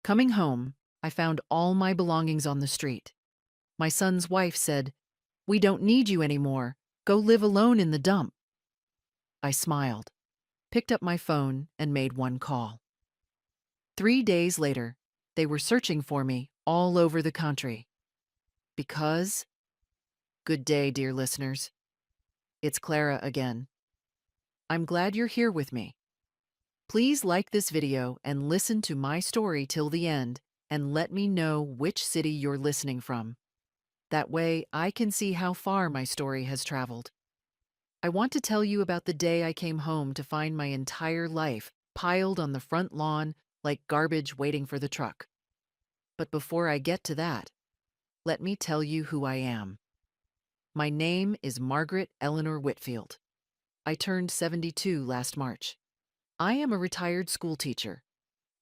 Coming home, I found all my belongings on the street. My son's wife said, "We don't need you anymore. Go live alone in the dump." I smiled, picked up my phone, and made one call. 3 days later, they were searching for me all over the country. Because, good day, dear listeners. It's Clara again. I'm glad you're here with me. Please like this video and listen to my story till the end and let me know which city you're listening from. That way, I can see how far my story has traveled. I want to tell you about the day I came home to find my entire life piled on the front lawn like garbage waiting for the truck. But before I get to that, let me tell you who I am. My name is Margaret Eleanor Whitfield. I turned 72 last March. I am a retired school teacher,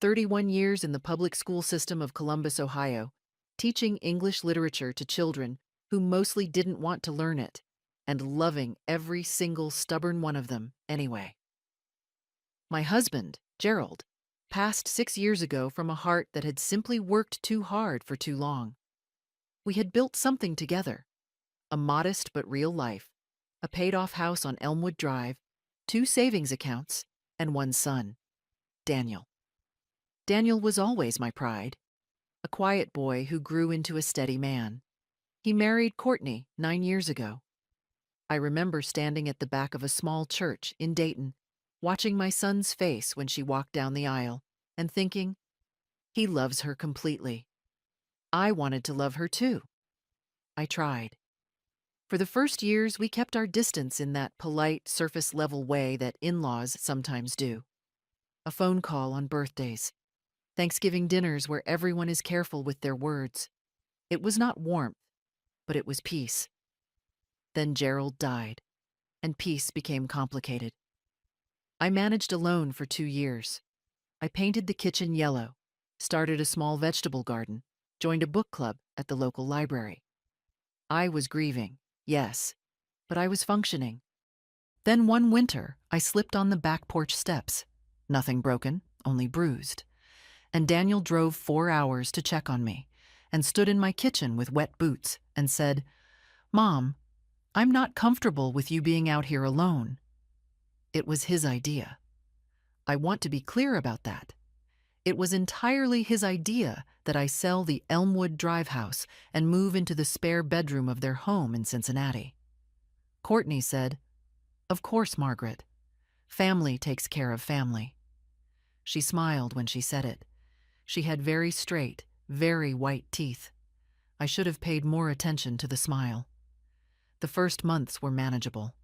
31 years in the public school system of Columbus, Ohio, teaching English literature to children who mostly didn't want to learn it, and loving every single stubborn one of them anyway. My husband, Gerald, passed 6 years ago from a heart that had simply worked too hard for too long. We had built something together, a modest but real life, a paid-off house on Elmwood Drive, 2 savings accounts, and 1 son, Daniel. Daniel was always my pride, a quiet boy who grew into a steady man. He married Courtney 9 years ago. I remember standing at the back of a small church in Dayton, watching my son's face when she walked down the aisle, and thinking, he loves her completely. I wanted to love her too. I tried. For the first years, we kept our distance in that polite, surface-level way that in-laws sometimes do. A phone call on birthdays. Thanksgiving dinners where everyone is careful with their words. It was not warmth, but it was peace. Then Gerald died, and peace became complicated. I managed alone for 2 years. I painted the kitchen yellow, started a small vegetable garden, joined a book club at the local library. I was grieving, yes, but I was functioning. Then one winter, I slipped on the back porch steps. Nothing broken, only bruised. And Daniel drove 4 hours to check on me and stood in my kitchen with wet boots and said, "Mom, I'm not comfortable with you being out here alone." It was his idea. I want to be clear about that. It was entirely his idea that I sell the Elmwood Drive house and move into the spare bedroom of their home in Cincinnati. Courtney said, "Of course, Margaret. Family takes care of family." She smiled when she said it. She had very straight, very white teeth. I should have paid more attention to the smile. The first months were manageable.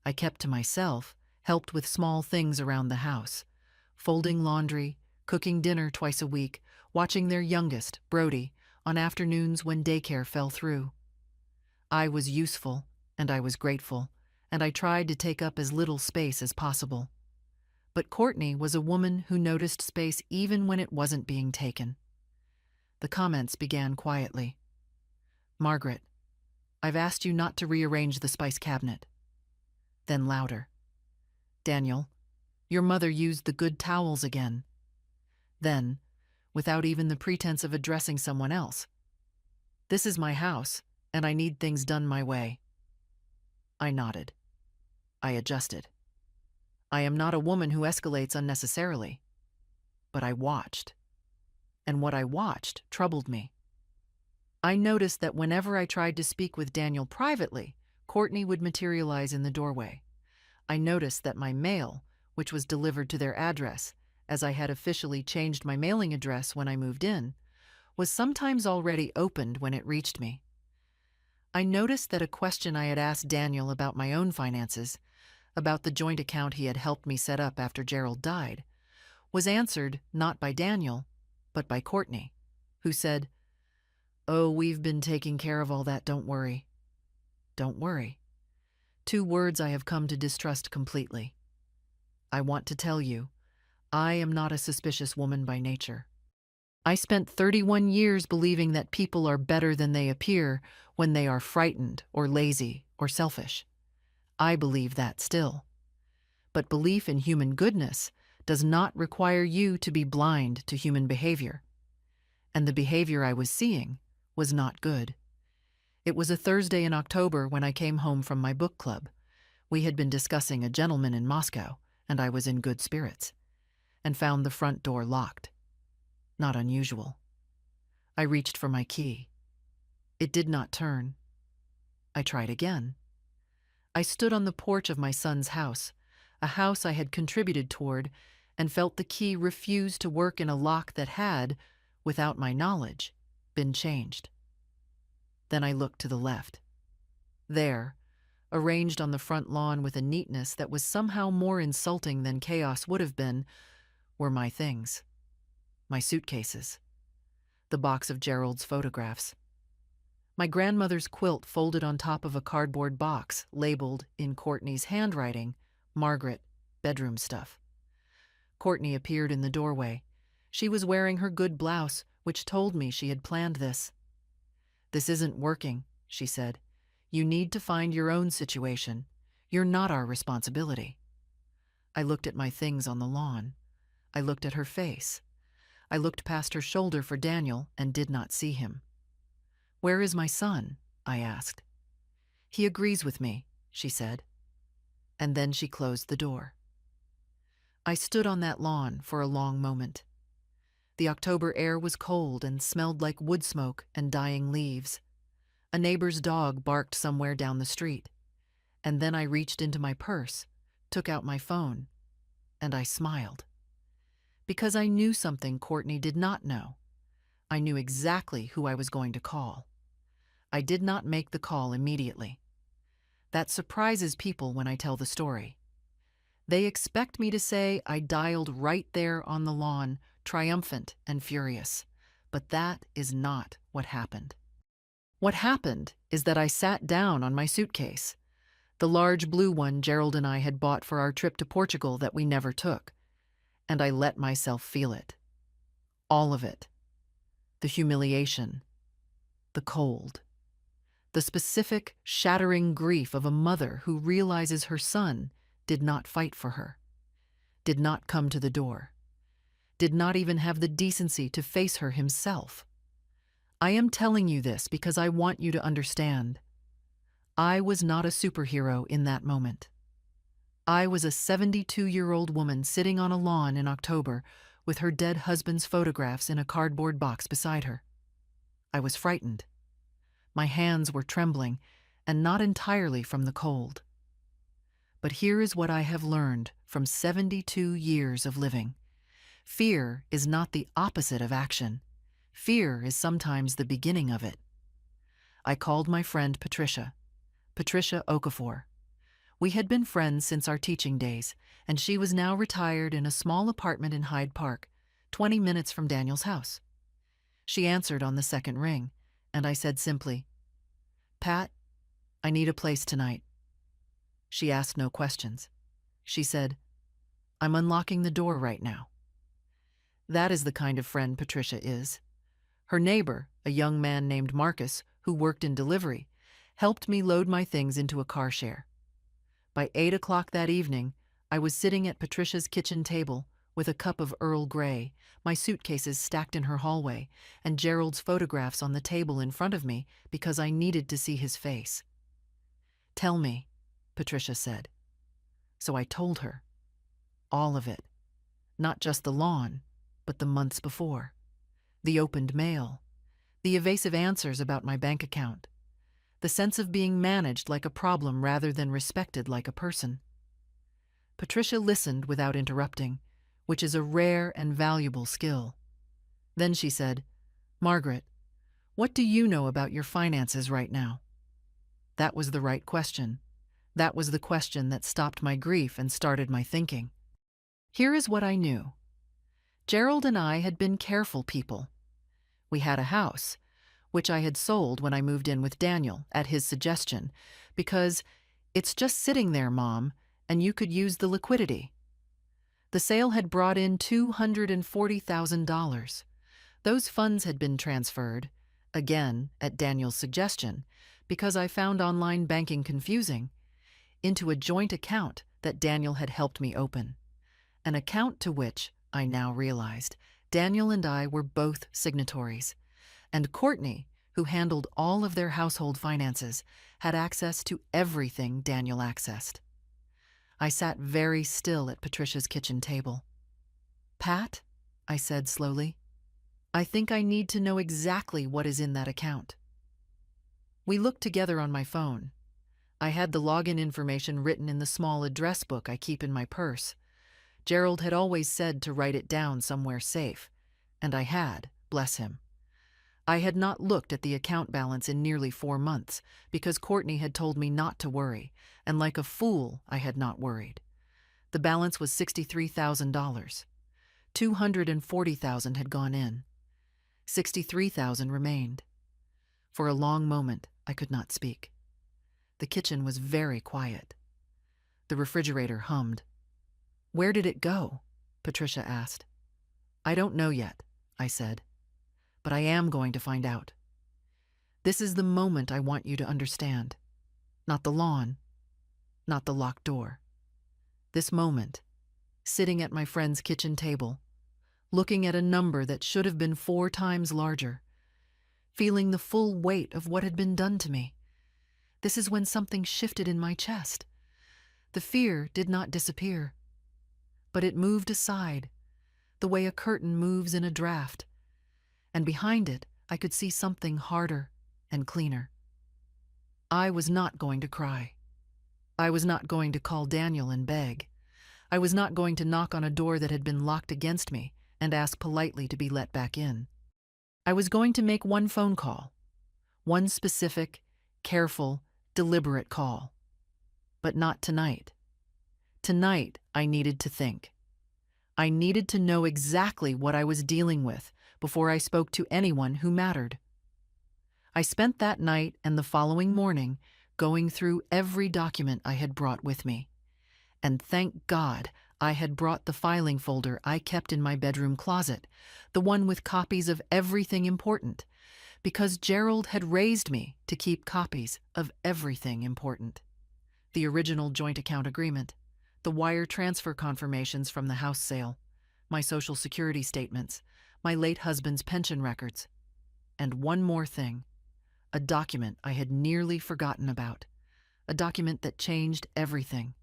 I kept to myself, helped with small things around the house, folding laundry, cooking dinner twice a week, watching their youngest, Brody, on afternoons when daycare fell through. I was useful, and I was grateful, and I tried to take up as little space as possible. But Courtney was a woman who noticed space even when it wasn't being taken. The comments began quietly. "Margaret, I've asked you not to rearrange the spice cabinet." Then louder. "Daniel, your mother used the good towels again." Then, without even the pretense of addressing someone else, "This is my house, and I need things done my way." I nodded. I adjusted. I am not a woman who escalates unnecessarily. But I watched. And what I watched troubled me. I noticed that whenever I tried to speak with Daniel privately, Courtney would materialize in the doorway. I noticed that my mail, which was delivered to their address, as I had officially changed my mailing address when I moved in, was sometimes already opened when it reached me. I noticed that a question I had asked Daniel about my own finances, about the joint account he had helped me set up after Gerald died, was answered not by Daniel, but by Courtney, who said, "Oh, we've been taking care of all that, don't worry." Don't worry. 2 words I have come to distrust completely. I want to tell you, I am not a suspicious woman by nature. I spent 31 years believing that people are better than they appear when they are frightened or lazy or selfish. I believe that still. But belief in human goodness does not require you to be blind to human behavior. And the behavior I was seeing was not good. It was a Thursday in October when I came home from my book club. We had been discussing A Gentleman in Moscow, and I was in good spirits, and found the front door locked. Not unusual. I reached for my key. It did not turn. I tried again. I stood on the porch of my son's house, a house I had contributed toward, and felt the key refuse to work in a lock that had, without my knowledge, been changed. Then I looked to the left. There, arranged on the front lawn with a neatness that was somehow more insulting than chaos would have been, were my things. My suitcases. The box of Gerald's photographs. My grandmother's quilt folded on top of a cardboard box labeled, in Courtney's handwriting, Margaret, bedroom stuff. Courtney appeared in the doorway. She was wearing her good blouse, which told me she had planned this. "This isn't working," she said. "You need to find your own situation. You're not our responsibility." I looked at my things on the lawn. I looked at her face. I looked past her shoulder for Daniel and did not see him. "Where is my son?" I asked. "He agrees with me," she said. And then she closed the door. I stood on that lawn for a long moment. The October air was cold and smelled like wood smoke and dying leaves. A neighbor's dog barked somewhere down the street. And then I reached into my purse, took out my phone, and I smiled. Because I knew something Courtney did not know. I knew exactly who I was going to call. I did not make the call immediately. That surprises people when I tell the story. They expect me to say I dialed right there on the lawn, triumphant and furious. But that is not what happened. What happened is that I sat down on my suitcase, the large blue one Gerald and I had bought for our trip to Portugal that we never took, and I let myself feel it. All of it. The humiliation, the cold, the specific, shattering grief of a mother who realizes her son did not fight for her, did not come to the door, did not even have the decency to face her himself. I am telling you this because I want you to understand. I was not a superhero in that moment. I was a 72-year-old woman sitting on a lawn in October with her dead husband's photographs in a cardboard box beside her. I was frightened. My hands were trembling, and not entirely from the cold. But here is what I have learned from 72 years of living. Fear is not the opposite of action. Fear is sometimes the beginning of it. I called my friend Patricia Okafor. We had been friends since our teaching days, and she was now retired in a small apartment in Hyde Park, 20 minutes from Daniel's house. She answered on the second ring, and I said simply, "Pat, I need a place tonight." She asked no questions. She said, "I'm unlocking the door right now." That is the kind of friend Patricia is. Her neighbor, a young man named Marcus, who worked in delivery, helped me load my things into a car share. By 8 o'clock that evening, I was sitting at Patricia's kitchen table with a cup of Earl Grey, my suitcases stacked in her hallway, and Gerald's photographs on the table in front of me because I needed to see his face. "Tell me," Patricia said. So I told her. All of it. Not just the lawn, but the months before. The opened mail. The evasive answers about my bank account. The sense of being managed like a problem rather than respected like a person. Patricia listened without interrupting, which is a rare and valuable skill. Then she said, "Margaret, what do you know about your finances right now?" That was the right question. That was the question that stopped my grief and started my thinking. Here is what I knew. Gerald and I had been careful people. We had a house, which I had sold when I moved in with Daniel at his suggestion, because it's just sitting there, Mom, and you could use the liquidity. The sale had brought in $240,000. Those funds had been transferred, again at Daniel's suggestion, because I found online banking confusing, into a joint account that Daniel had helped me open. An account to which, I now realized, Daniel and I were both signatories, and Courtney, who handled all of their household finances, had access to everything Daniel accessed. I sat very still at Patricia's kitchen table. "Pat," I said slowly, "I think I need to know exactly what is in that account." We looked together on my phone. I had the login information written in the small address book I keep in my purse. Gerald had always said to write it down somewhere safe, and I had, bless him. I had not looked at the account balance in nearly 4 months because Courtney had told me not to worry, and like a fool, I had not worried. The balance was $63,000. $240,000 had gone in. $63,000 remained. For a long moment, I could not speak. The kitchen was very quiet. The refrigerator hummed. "Where did it go?" Patricia asked. "I don't know yet," I said, "but I am going to find out. This is the moment I want you to understand. Not the lawn, not the locked door. This moment, sitting at my friend's kitchen table, looking at a number that should have been 4 times larger, feeling the full weight of what had been done to me. This is when something shifted in my chest. The fear did not disappear, but it moved aside, the way a curtain moves in a draft, and behind it I could see something harder and cleaner. I was not going to cry. I was not going to call Daniel and beg. I was not going to knock on a door that had been locked against me and ask politely to be let back in. I was going to make one phone call, one specific, careful, deliberate call. But not tonight. Tonight, I needed to think. I needed to know exactly what I was dealing with before I spoke to anyone who mattered. I spent that night and the following morning going through every document I had brought with me. And thank God I had brought the filing folder I kept in my bedroom closet, the one with copies of everything important, because Gerald had raised me to keep copies of everything important. The original joint account agreement, the wire transfer confirmations from the house sale, my Social Security statements, my late husband's pension records, and one more thing, a document I had nearly forgotten about, a document that changed everything,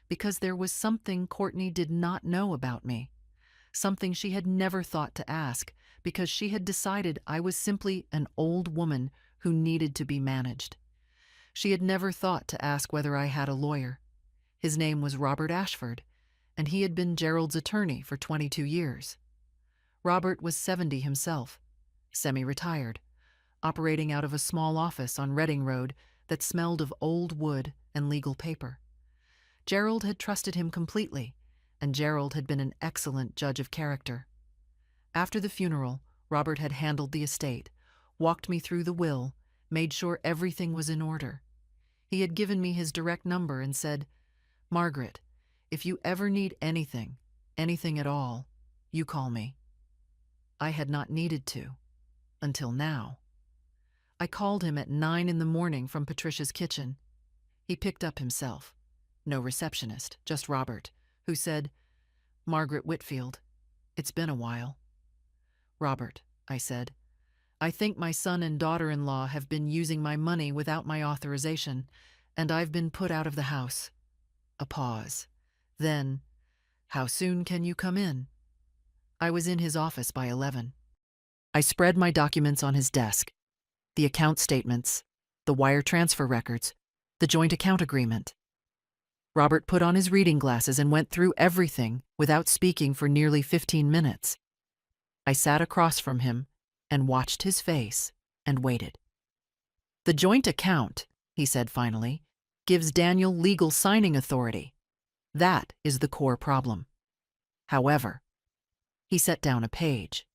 because there was something Courtney did not know about me, something she had never thought to ask, because she had decided I was simply an old woman who needed to be managed. She had never thought to ask whether I had a lawyer. His name was Robert Ashford, and he had been Gerald's attorney for 22 years. Robert was 70 himself, semi-retired, operating out of a small office on Reading Road that smelled of old wood and legal paper. Gerald had trusted him completely, and Gerald had been an excellent judge of character. After the funeral, Robert had handled the estate, walked me through the will, made sure everything was in order. He had given me his direct number and said, "Margaret, if you ever need anything, anything at all, you call me." I had not needed to, until now. I called him at 9 in the morning from Patricia's kitchen. He picked up himself. No receptionist, just Robert, who said, "Margaret Whitfield, it's been a while." "Robert," I said, "I think my son and daughter-in-law have been using my money without my authorization, and I've been put out of the house." A pause. Then, "How soon can you come in?" I was in his office by 11. I spread my documents on his desk, the account statements, the wire transfer records, the joint account agreement. Robert put on his reading glasses and went through everything without speaking for nearly 15 minutes. I sat across from him and watched his face and waited. "The joint account," he said finally, "gives Daniel legal signing authority. That is the core problem. However," he set down a page,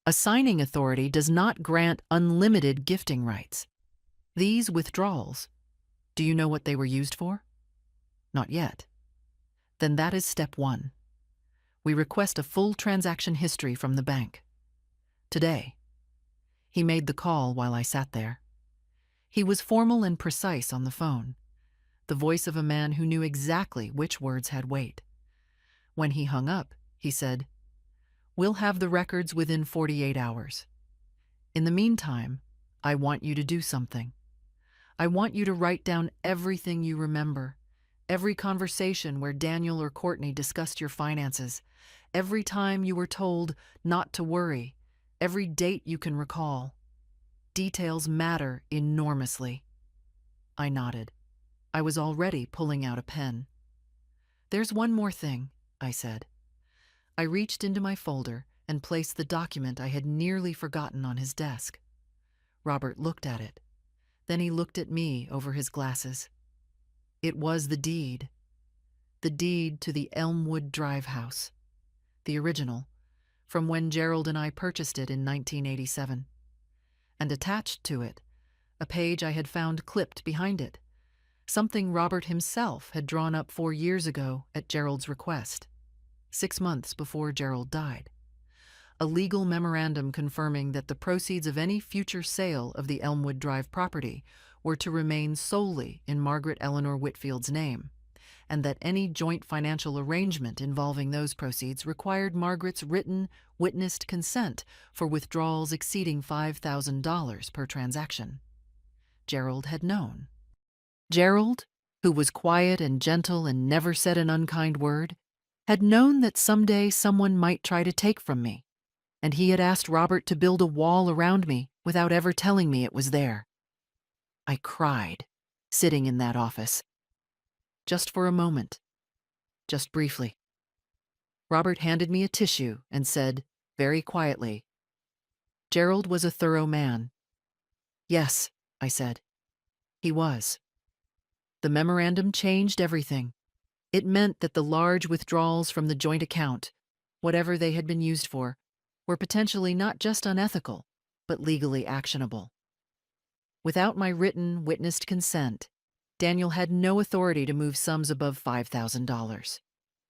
"a signing authority does not grant unlimited gifting rights. These withdrawals, do you know what they were used for? Not yet. Then that is step 1. We request a full transaction history from the bank. Today." He made the call while I sat there. He was formal and precise on the phone, the voice of a man who knew exactly which words had weight. When he hung up, he said, We'll have the records within 48 hours. In the meantime, I want you to do something. I want you to write down everything you remember, every conversation where Daniel or Courtney discussed your finances, every time you were told not to worry, every date you can recall. Details matter enormously. I nodded. I was already pulling out a pen. There's one more thing, I said. I reached into my folder and placed the document I had nearly forgotten on his desk. Robert looked at it. Then he looked at me over his glasses. It was the deed to the Elmwood Drive house, the original, from when Gerald and I purchased it in 1987. And attached to it, a page I had found clipped behind it, something Robert himself had drawn up 4 years ago at Gerald's request, 6 months before Gerald died. A legal memorandum confirming that the proceeds of any future sale of the Elmwood Drive property were to remain solely in Margaret Eleanor Whitfield's name, and that any joint financial arrangement involving those proceeds required Margaret's written, witnessed consent for withdrawals exceeding $5,000 per transaction. Gerald had known. Gerald, who was quiet and gentle and never said an unkind word, had known that someday someone might try to take from me, and he had asked Robert to build a wall around me without ever telling me it was there. I cried, sitting in that office. Just for a moment. Just briefly. Robert handed me a tissue and said, very quietly, "Gerald was a thorough man." "Yes," I said. "He was." The memorandum changed everything. It meant that the large withdrawals from the joint account, whatever they had been used for, were potentially not just unethical, but legally actionable. Without my written, witnessed consent, Daniel had no authority to move sums above $5,000.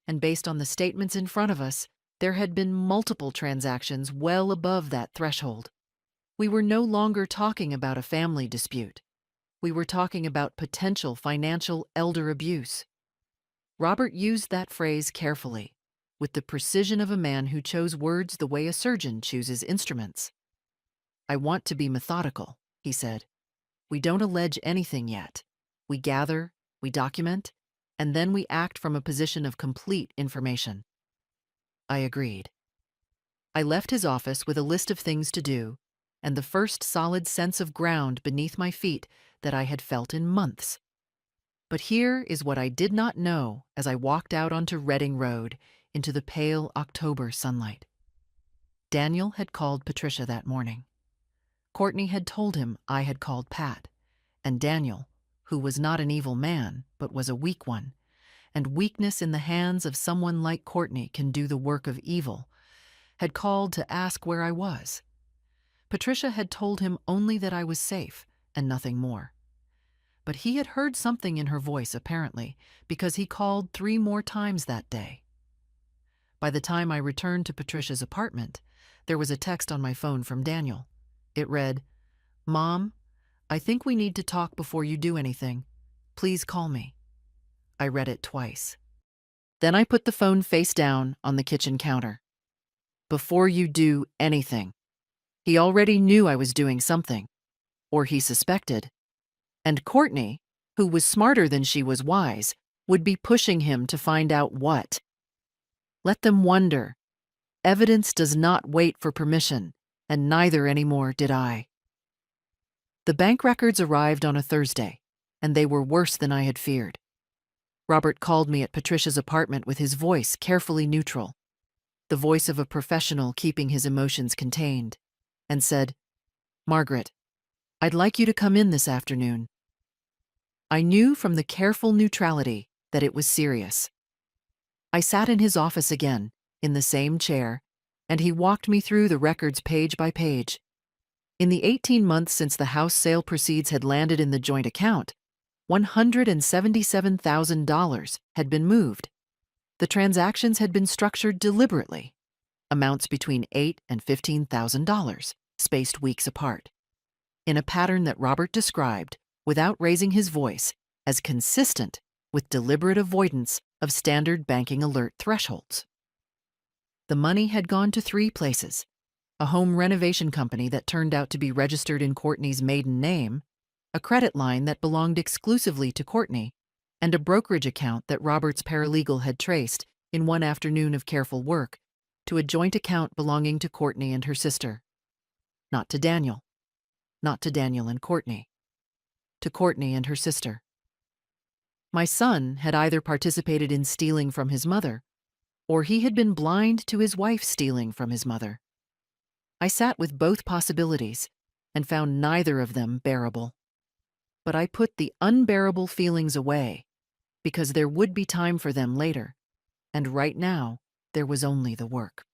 And based on the statements in front of us, there had been multiple transactions well above that threshold. We were no longer talking about a family dispute. We were talking about potential financial elder abuse. Robert used that phrase carefully, with the precision of a man who chose words the way a surgeon chooses instruments. "I want to be methodical," he said. "We don't allege anything yet. We gather, we document, and then we act from a position of complete information." I agreed. I left his office with a list of things to do, and the first solid sense of ground beneath my feet that I had felt in months. But here is what I did not know as I walked out onto Reading Road into the pale October sunlight. Daniel had called Patricia that morning. Courtney had told him I had called Pat, and Daniel, who was not an evil man but was a weak one, and weakness in the hands of someone like Courtney can do the work of evil, had called to ask where I was. Patricia had told him only that I was safe and nothing more. But he had heard something in her voice, apparently, because he called 3 more times that day. By the time I returned to Patricia's apartment, there was a text on my phone from Daniel. It read, "Mom, I think we need to talk before you do anything. Please call me." I read it twice. Then I put the phone face down on the kitchen counter. Before you do anything. He already knew I was doing something, or he suspected. And Courtney, who was smarter than she was wise, would be pushing him to find out what. Let them wonder. Evidence does not wait for permission, and neither anymore did I. The bank records arrived on a Thursday, and they were worse than I had feared. Robert called me at Patricia's apartment with his voice carefully neutral, the voice of a professional keeping his emotions contained, and said, "Margaret, I'd like you to come in this afternoon." I knew from the careful neutrality that it was serious. I sat in his office again, in the same chair, and he walked me through the records page by page. In the 18 months since the house sale proceeds had landed in the joint account, $177,000 had been moved. The transactions had been structured deliberately, amounts between $8,000 and $15,000, spaced weeks apart, in a pattern that Robert described, without raising his voice, as consistent with deliberate avoidance of standard banking alert thresholds. The money had gone to 3 places: a home renovation company that turned out to be registered in Courtney's maiden name, a credit line that belonged exclusively to Courtney, and a brokerage account that Robert's paralegal had traced, in one afternoon of careful work, to a joint account belonging to Courtney and her sister. Not to Daniel. Not to Daniel and Courtney. To Courtney and her sister. My son had either participated in stealing from his mother, or he had been blind to his wife stealing from his mother. I sat with both possibilities and found neither of them bearable. But I put the unbearable feelings away because there would be time for them later, and right now there was only the work.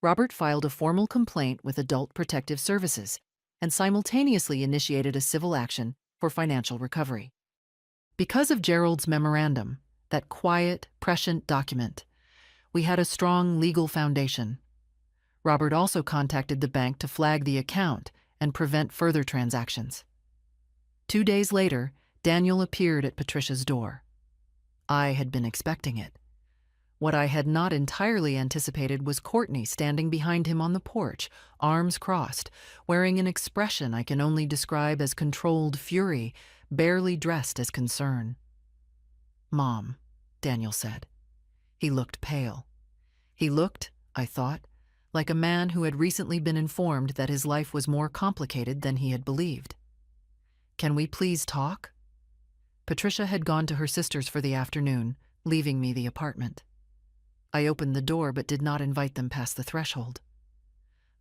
Robert filed a formal complaint with Adult Protective Services and simultaneously initiated a civil action for financial recovery. Because of Gerald's memorandum, that quiet, prescient document, we had a strong legal foundation. Robert also contacted the bank to flag the account and prevent further transactions. 2 days later, Daniel appeared at Patricia's door. I had been expecting it. What I had not entirely anticipated was Courtney standing behind him on the porch, arms crossed, wearing an expression I can only describe as controlled fury, barely dressed as concern. "Mom," Daniel said. He looked pale. He looked, I thought, like a man who had recently been informed that his life was more complicated than he had believed. "Can we please talk?" Patricia had gone to her sister's for the afternoon, leaving me the apartment. I opened the door but did not invite them past the threshold.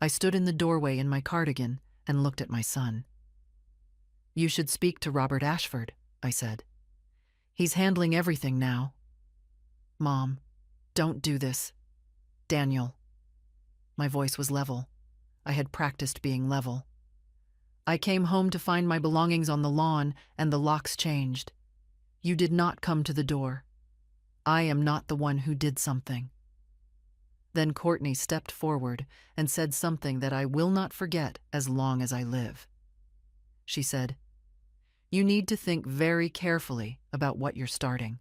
I stood in the doorway in my cardigan and looked at my son. "You should speak to Robert Ashford," I said. "He's handling everything now." "Mom, don't do this. Daniel." My voice was level. I had practiced being level. "I came home to find my belongings on the lawn and the locks changed. You did not come to the door. I am not the one who did something." Then Courtney stepped forward and said something that I will not forget as long as I live. She said, "You need to think very carefully about what you're starting.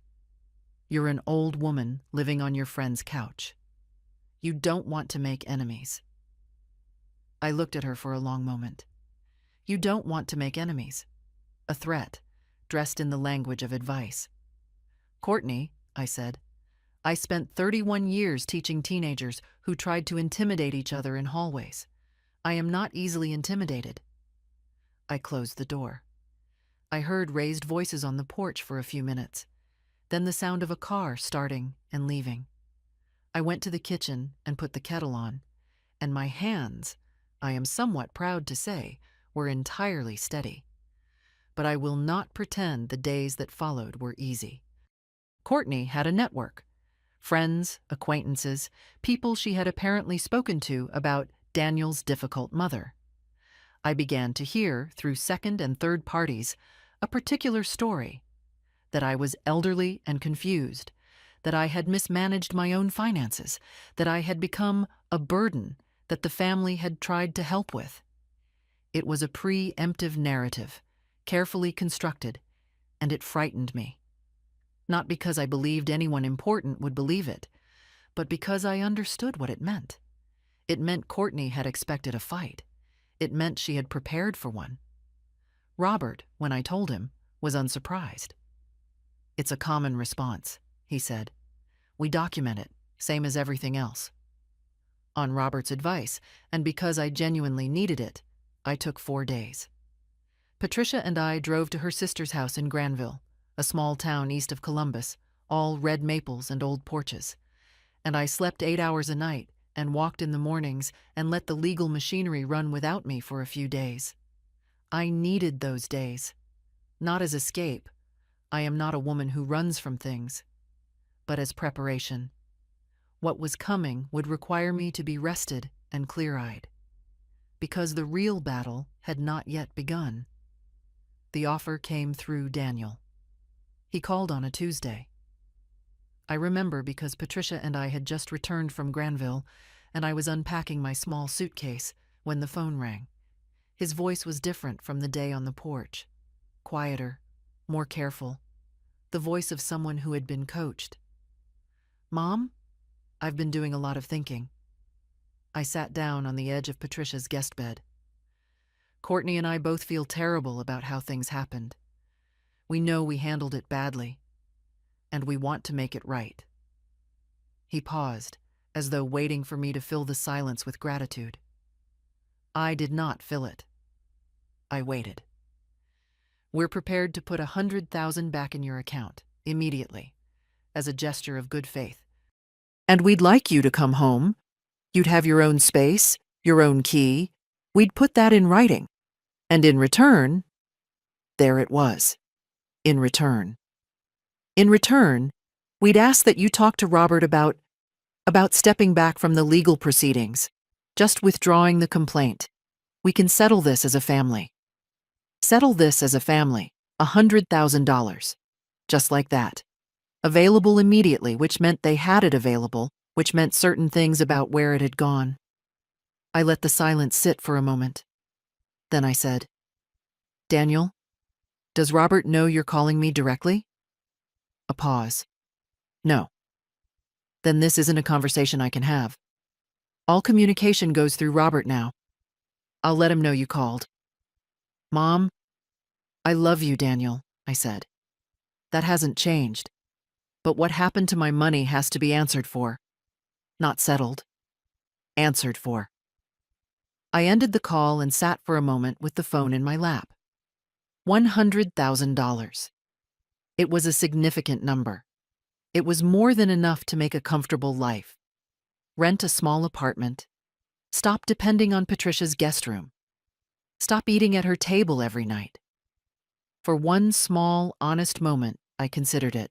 You're an old woman living on your friend's couch. You don't want to make enemies." I looked at her for a long moment. You don't want to make enemies. A threat, dressed in the language of advice. "Courtney," I said, "I spent 31 years teaching teenagers who tried to intimidate each other in hallways. I am not easily intimidated." I closed the door. I heard raised voices on the porch for a few minutes, then the sound of a car starting and leaving. I went to the kitchen and put the kettle on, and my hands, I am somewhat proud to say, were entirely steady. But I will not pretend the days that followed were easy. Courtney had a network. Friends, acquaintances, people she had apparently spoken to about Daniel's difficult mother. I began to hear, through second and third parties, a particular story: that I was elderly and confused, that I had mismanaged my own finances, that I had become a burden that the family had tried to help with. It was a preemptive narrative, carefully constructed, and it frightened me. Not because I believed anyone important would believe it, but because I understood what it meant. It meant Courtney had expected a fight. It meant she had prepared for one. Robert, when I told him, was unsurprised. "It's a common response," he said. "We document it, same as everything else." On Robert's advice, and because I genuinely needed it, I took 4 days. Patricia and I drove to her sister's house in Granville, a small town east of Columbus, all red maples and old porches. And I slept 8 hours a night and walked in the mornings and let the legal machinery run without me for a few days. I needed those days. Not as escape. I am not a woman who runs from things. But as preparation. What was coming would require me to be rested and clear-eyed. Because the real battle had not yet begun. The offer came through Daniel. He called on a Tuesday. I remember because Patricia and I had just returned from Granville, and I was unpacking my small suitcase when the phone rang. His voice was different from the day on the porch. Quieter, more careful. The voice of someone who had been coached. "Mom?" I've been doing a lot of thinking. I sat down on the edge of Patricia's guest bed. Courtney and I both feel terrible about how things happened. We know we handled it badly, and we want to make it right. He paused, as though waiting for me to fill the silence with gratitude. I did not fill it. I waited. We're prepared to put $100,000 back in your account, immediately, as a gesture of good faith. And we'd like you to come home. You'd have your own space, your own key. We'd put that in writing. And in return, there it was. In return. In return, we'd ask that you talk to Robert about stepping back from the legal proceedings, just withdrawing the complaint. We can settle this as a family. Settle this as a family, $100,000. Just like that. Available immediately, which meant they had it available, which meant certain things about where it had gone. I let the silence sit for a moment. Then I said, Daniel, does Robert know you're calling me directly? A pause. No. Then this isn't a conversation I can have. All communication goes through Robert now. I'll let him know you called. Mom, I love you, Daniel, I said. That hasn't changed. But what happened to my money has to be answered for. Not settled. Answered for. I ended the call and sat for a moment with the phone in my lap. $100,000. It was a significant number. It was more than enough to make a comfortable life. Rent a small apartment. Stop depending on Patricia's guest room. Stop eating at her table every night. For one small, honest moment, I considered it.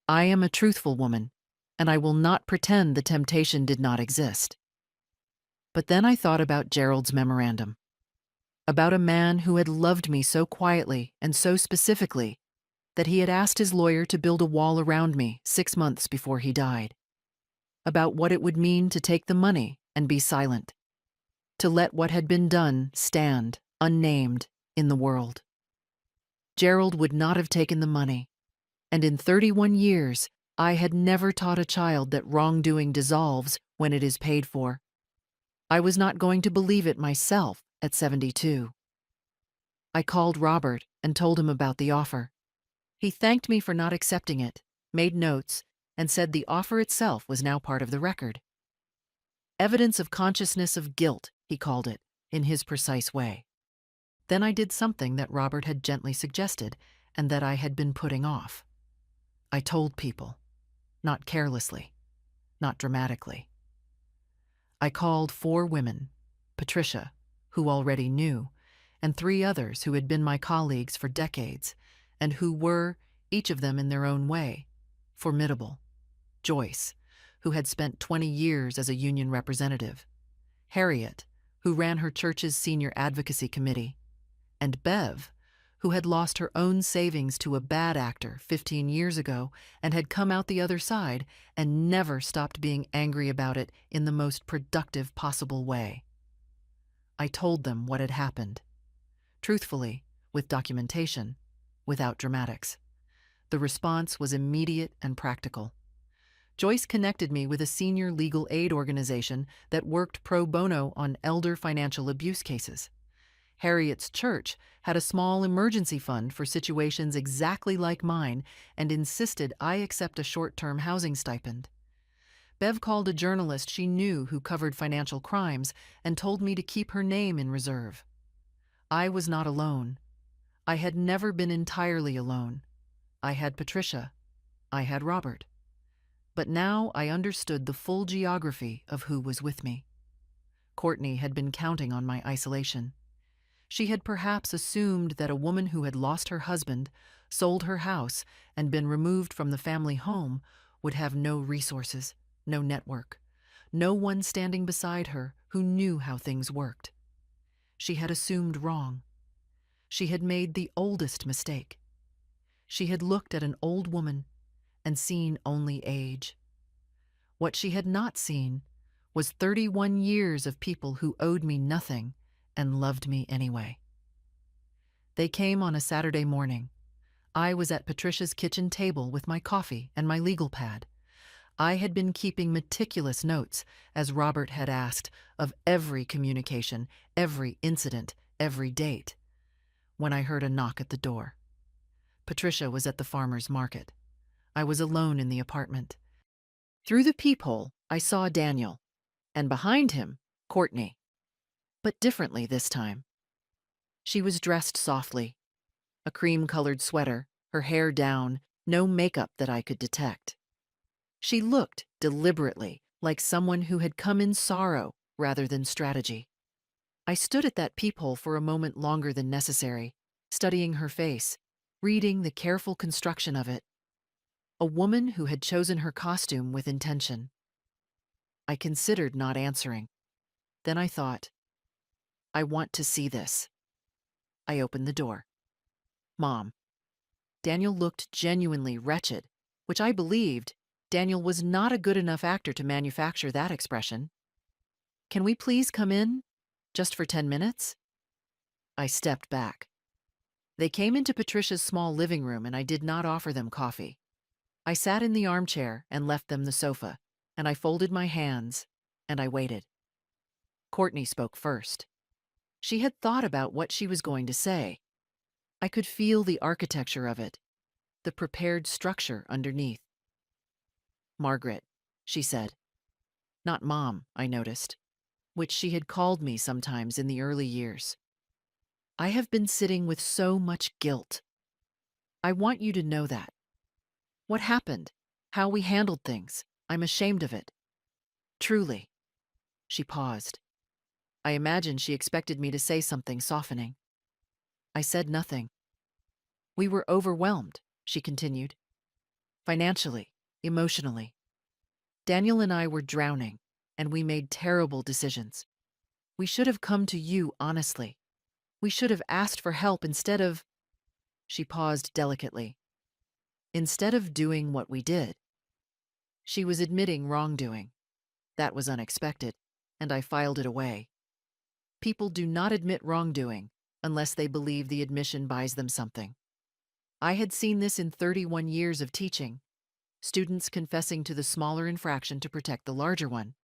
I am a truthful woman, and I will not pretend the temptation did not exist. But then I thought about Gerald's memorandum. About a man who had loved me so quietly and so specifically that he had asked his lawyer to build a wall around me 6 months before he died. About what it would mean to take the money and be silent. To let what had been done stand, unnamed, in the world. Gerald would not have taken the money, and in 31 years, I had never taught a child that wrongdoing dissolves when it is paid for. I was not going to believe it myself at 72. I called Robert and told him about the offer. He thanked me for not accepting it, made notes, and said the offer itself was now part of the record. Evidence of consciousness of guilt, he called it, in his precise way. Then I did something that Robert had gently suggested and that I had been putting off. I told people, not carelessly, not dramatically. I called 4 women, Patricia, who already knew, and 3 others who had been my colleagues for decades and who were, each of them in their own way, formidable. Joyce, who had spent 20 years as a union representative. Harriet, who ran her church's senior advocacy committee. And Bev, who had lost her own savings to a bad actor 15 years ago and had come out the other side and never stopped being angry about it in the most productive possible way. I told them what had happened. Truthfully, with documentation, without dramatics. The response was immediate and practical. Joyce connected me with a senior legal aid organization that worked pro bono on elder financial abuse cases. Harriet's church had a small emergency fund for situations exactly like mine and insisted I accept a short-term housing stipend. Bev called a journalist she knew who covered financial crimes and told me to keep her name in reserve. I was not alone. I had never been entirely alone. I had Patricia. I had Robert. But now I understood the full geography of who was with me. Courtney had been counting on my isolation. She had perhaps assumed that a woman who had lost her husband, sold her house, and been removed from the family home would have no resources, no network, no one standing beside her who knew how things worked. She had assumed wrong. She had made the oldest mistake. She had looked at an old woman and seen only age. What she had not seen was 31 years of people who owed me nothing and loved me anyway. They came on a Saturday morning. I was at Patricia's kitchen table with my coffee and my legal pad. I had been keeping meticulous notes, as Robert had asked, of every communication, every incident, every date, when I heard a knock at the door. Patricia was at the farmer's market. I was alone in the apartment. Through the peephole, I saw Daniel, and behind him, Courtney. But differently this time. She was dressed softly, a cream-colored sweater, her hair down, no makeup that I could detect. She looked deliberately like someone who had come in sorrow rather than strategy. I stood at that peephole for a moment longer than necessary, studying her face, reading the careful construction of it. A woman who had chosen her costume with intention. I considered not answering. Then I thought, I want to see this. I opened the door. Mom. Daniel looked genuinely wretched, which I believed. Daniel was not a good enough actor to manufacture that expression. Can we please come in? Just for 10 minutes? I stepped back. They came into Patricia's small living room and I did not offer them coffee. I sat in the armchair and left them the sofa, and I folded my hands, and I waited. Courtney spoke first. She had thought about what she was going to say. I could feel the architecture of it, the prepared structure underneath. Margaret, she said. Not Mom, I noticed, which she had called me sometimes in the early years. I have been sitting with so much guilt. I want you to know that. What happened, how we handled things, I'm ashamed of it. Truly. She paused. I imagined she expected me to say something softening. I said nothing. We were overwhelmed, she continued. Financially, emotionally. Daniel and I were drowning, and we made terrible decisions. We should have come to you honestly. We should have asked for help instead of... She paused delicately. Instead of doing what we did. She was admitting wrongdoing. That was unexpected, and I filed it away. People do not admit wrongdoing unless they believe the admission buys them something. I had seen this in 31 years of teaching. Students confessing to the smaller infraction to protect the larger one,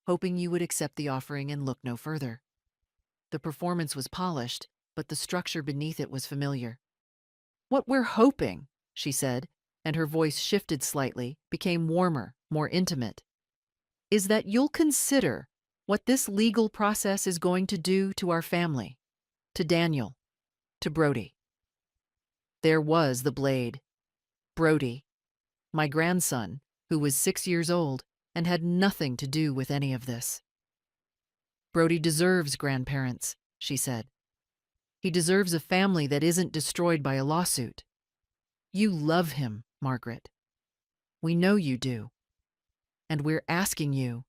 hoping you would accept the offering and look no further. The performance was polished, but the structure beneath it was familiar. What we're hoping, she said, and her voice shifted slightly, became warmer, more intimate, is that you'll consider what this legal process is going to do to our family, to Daniel, to Brody. There was the blade. Brody, my grandson, who was 6 years old and had nothing to do with any of this. Brody deserves grandparents, she said. He deserves a family that isn't destroyed by a lawsuit. You love him, Margaret. We know you do. And we're asking you,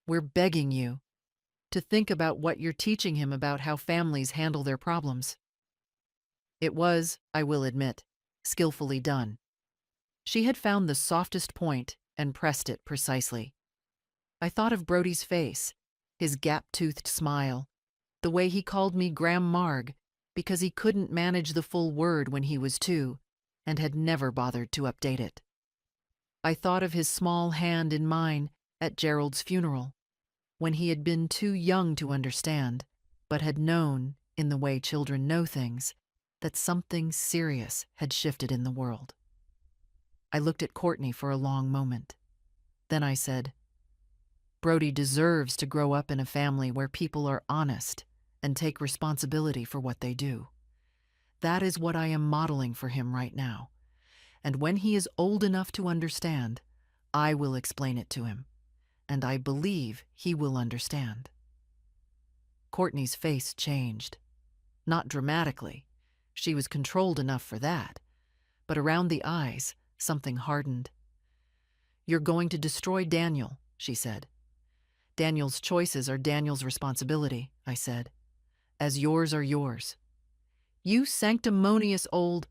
we're begging you, to think about what you're teaching him about how families handle their problems. It was, I will admit, skillfully done. She had found the softest point and pressed it precisely. I thought of Brody's face, his gap-toothed smile, the way he called me Gram Marg because he couldn't manage the full word when he was 2 and had never bothered to update it. I thought of his small hand in mine at Gerald's funeral, when he had been too young to understand, but had known, in the way children know things, that something serious had shifted in the world. I looked at Courtney for a long moment. Then I said, Brody deserves to grow up in a family where people are honest and take responsibility for what they do. That is what I am modeling for him right now. And when he is old enough to understand, I will explain it to him. And I believe he will understand. Courtney's face changed. Not dramatically. She was controlled enough for that. But around the eyes, something hardened. You're going to destroy Daniel, she said. Daniel's choices are Daniel's responsibility, I said, as yours are yours. You sanctimonious old...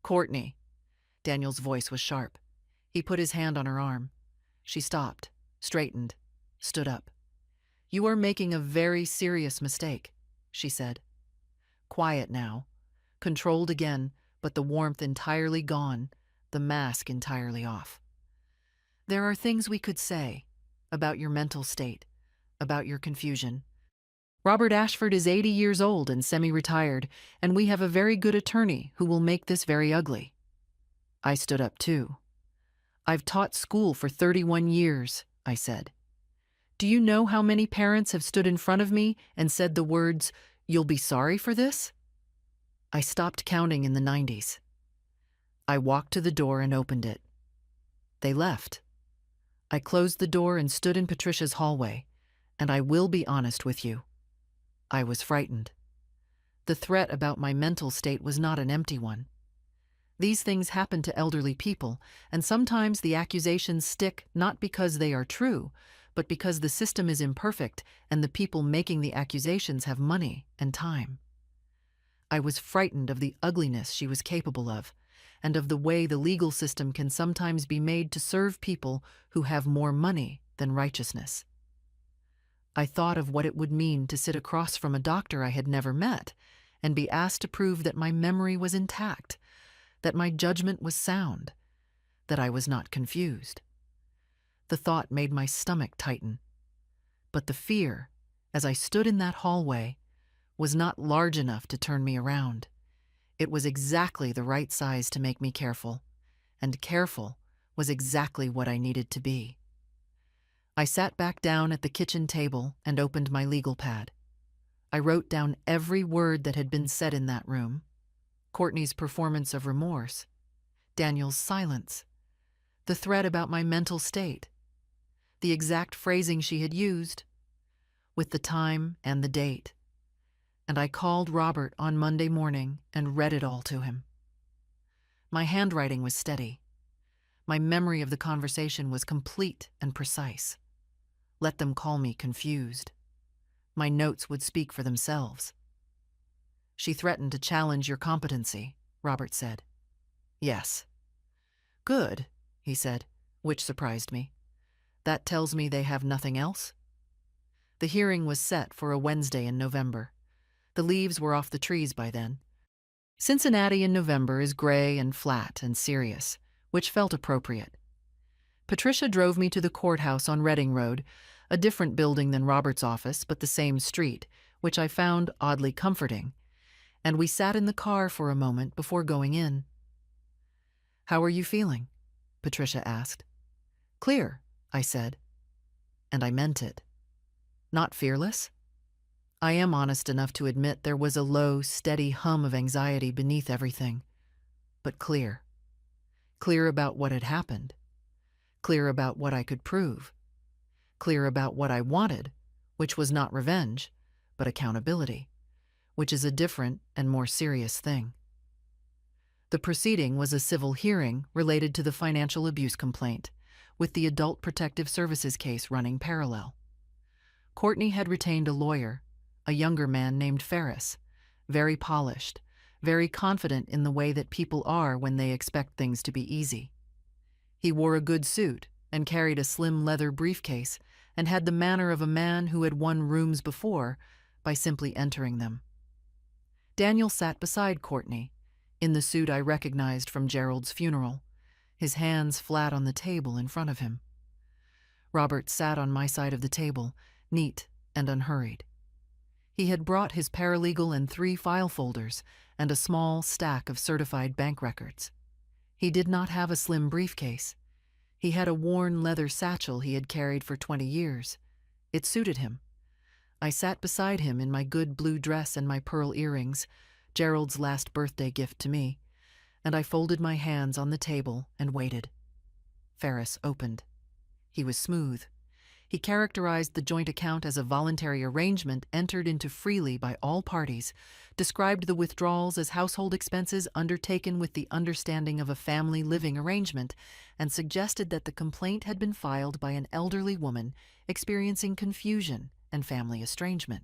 Courtney. Daniel's voice was sharp. He put his hand on her arm. She stopped, straightened, stood up. You are making a very serious mistake, she said. Quiet now, controlled again, but the warmth entirely gone, the mask entirely off. There are things we could say about your mental state, about your confusion. Robert Ashford is 80 years old and semi-retired, and we have a very good attorney who will make this very ugly. I stood up too. I've taught school for 31 years, I said. Do you know how many parents have stood in front of me and said the words, "You'll be sorry for this"? I stopped counting in the 90s. I walked to the door and opened it. They left. I closed the door and stood in Patricia's hallway, and I will be honest with you. I was frightened. The threat about my mental state was not an empty one. These things happen to elderly people, and sometimes the accusations stick not because they are true, but because the system is imperfect and the people making the accusations have money and time. I was frightened of the ugliness she was capable of, and of the way the legal system can sometimes be made to serve people who have more money than righteousness. I thought of what it would mean to sit across from a doctor I had never met and be asked to prove that my memory was intact, that my judgment was sound, that I was not confused. The thought made my stomach tighten. But the fear, as I stood in that hallway, was not large enough to turn me around. It was exactly the right size to make me careful, and careful was exactly what I needed to be. I sat back down at the kitchen table and opened my legal pad. I wrote down every word that had been said in that room. Courtney's performance of remorse, Daniel's silence, the threat about my mental state, the exact phrasing she had used, with the time and the date. And I called Robert on Monday morning and read it all to him. My handwriting was steady. My memory of the conversation was complete and precise. Let them call me confused. My notes would speak for themselves. She threatened to challenge your competency, Robert said. Yes. Good, he said, which surprised me. That tells me they have nothing else? The hearing was set for a Wednesday in November. The leaves were off the trees by then. Cincinnati in November is gray and flat and serious, which felt appropriate. Patricia drove me to the courthouse on Reading Road, a different building than Robert's office, but the same street, which I found oddly comforting, and we sat in the car for a moment before going in. How are you feeling? Patricia asked. Clear, I said, and I meant it. Not fearless? I am honest enough to admit there was a low, steady hum of anxiety beneath everything, but clear. Clear about what had happened. Clear about what I could prove. Clear about what I wanted, which was not revenge, but accountability, which is a different and more serious thing. The proceeding was a civil hearing related to the financial abuse complaint, with the Adult Protective Services case running parallel. Courtney had retained a lawyer, a younger man named Ferris, very polished, very confident in the way that people are when they expect things to be easy. He wore a good suit and carried a slim leather briefcase and had the manner of a man who had won rooms before by simply entering them. Daniel sat beside Courtney, in the suit I recognized from Gerald's funeral, his hands flat on the table in front of him. Robert sat on my side of the table, neat and unhurried. He had brought his paralegal and 3 file folders and a small stack of certified bank records. He did not have a slim briefcase. He had a worn leather satchel he had carried for 20 years. It suited him. I sat beside him in my good blue dress and my pearl earrings, Gerald's last birthday gift to me, and I folded my hands on the table and waited. Ferris opened. He was smooth. He characterized the joint account as a voluntary arrangement entered into freely by all parties, described the withdrawals as household expenses undertaken with the understanding of a family living arrangement, and suggested that the complaint had been filed by an elderly woman experiencing confusion and family estrangement.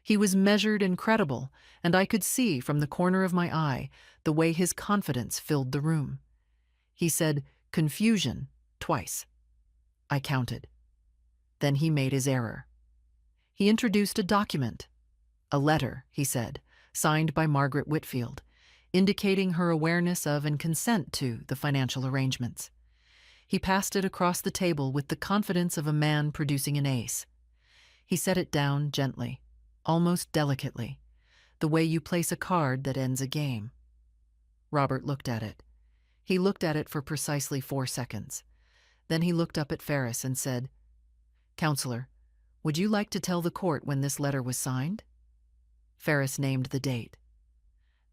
He was measured and credible, and I could see from the corner of my eye the way his confidence filled the room. He said, "Confusion," twice. I counted. Then he made his error. He introduced a document, a letter, he said, signed by Margaret Whitfield, indicating her awareness of and consent to the financial arrangements. He passed it across the table with the confidence of a man producing an ace. He set it down gently, almost delicately, the way you place a card that ends a game. Robert looked at it. He looked at it for precisely 4 seconds. Then he looked up at Ferris and said, "Counselor, would you like to tell the court when this letter was signed?" Ferris named the date.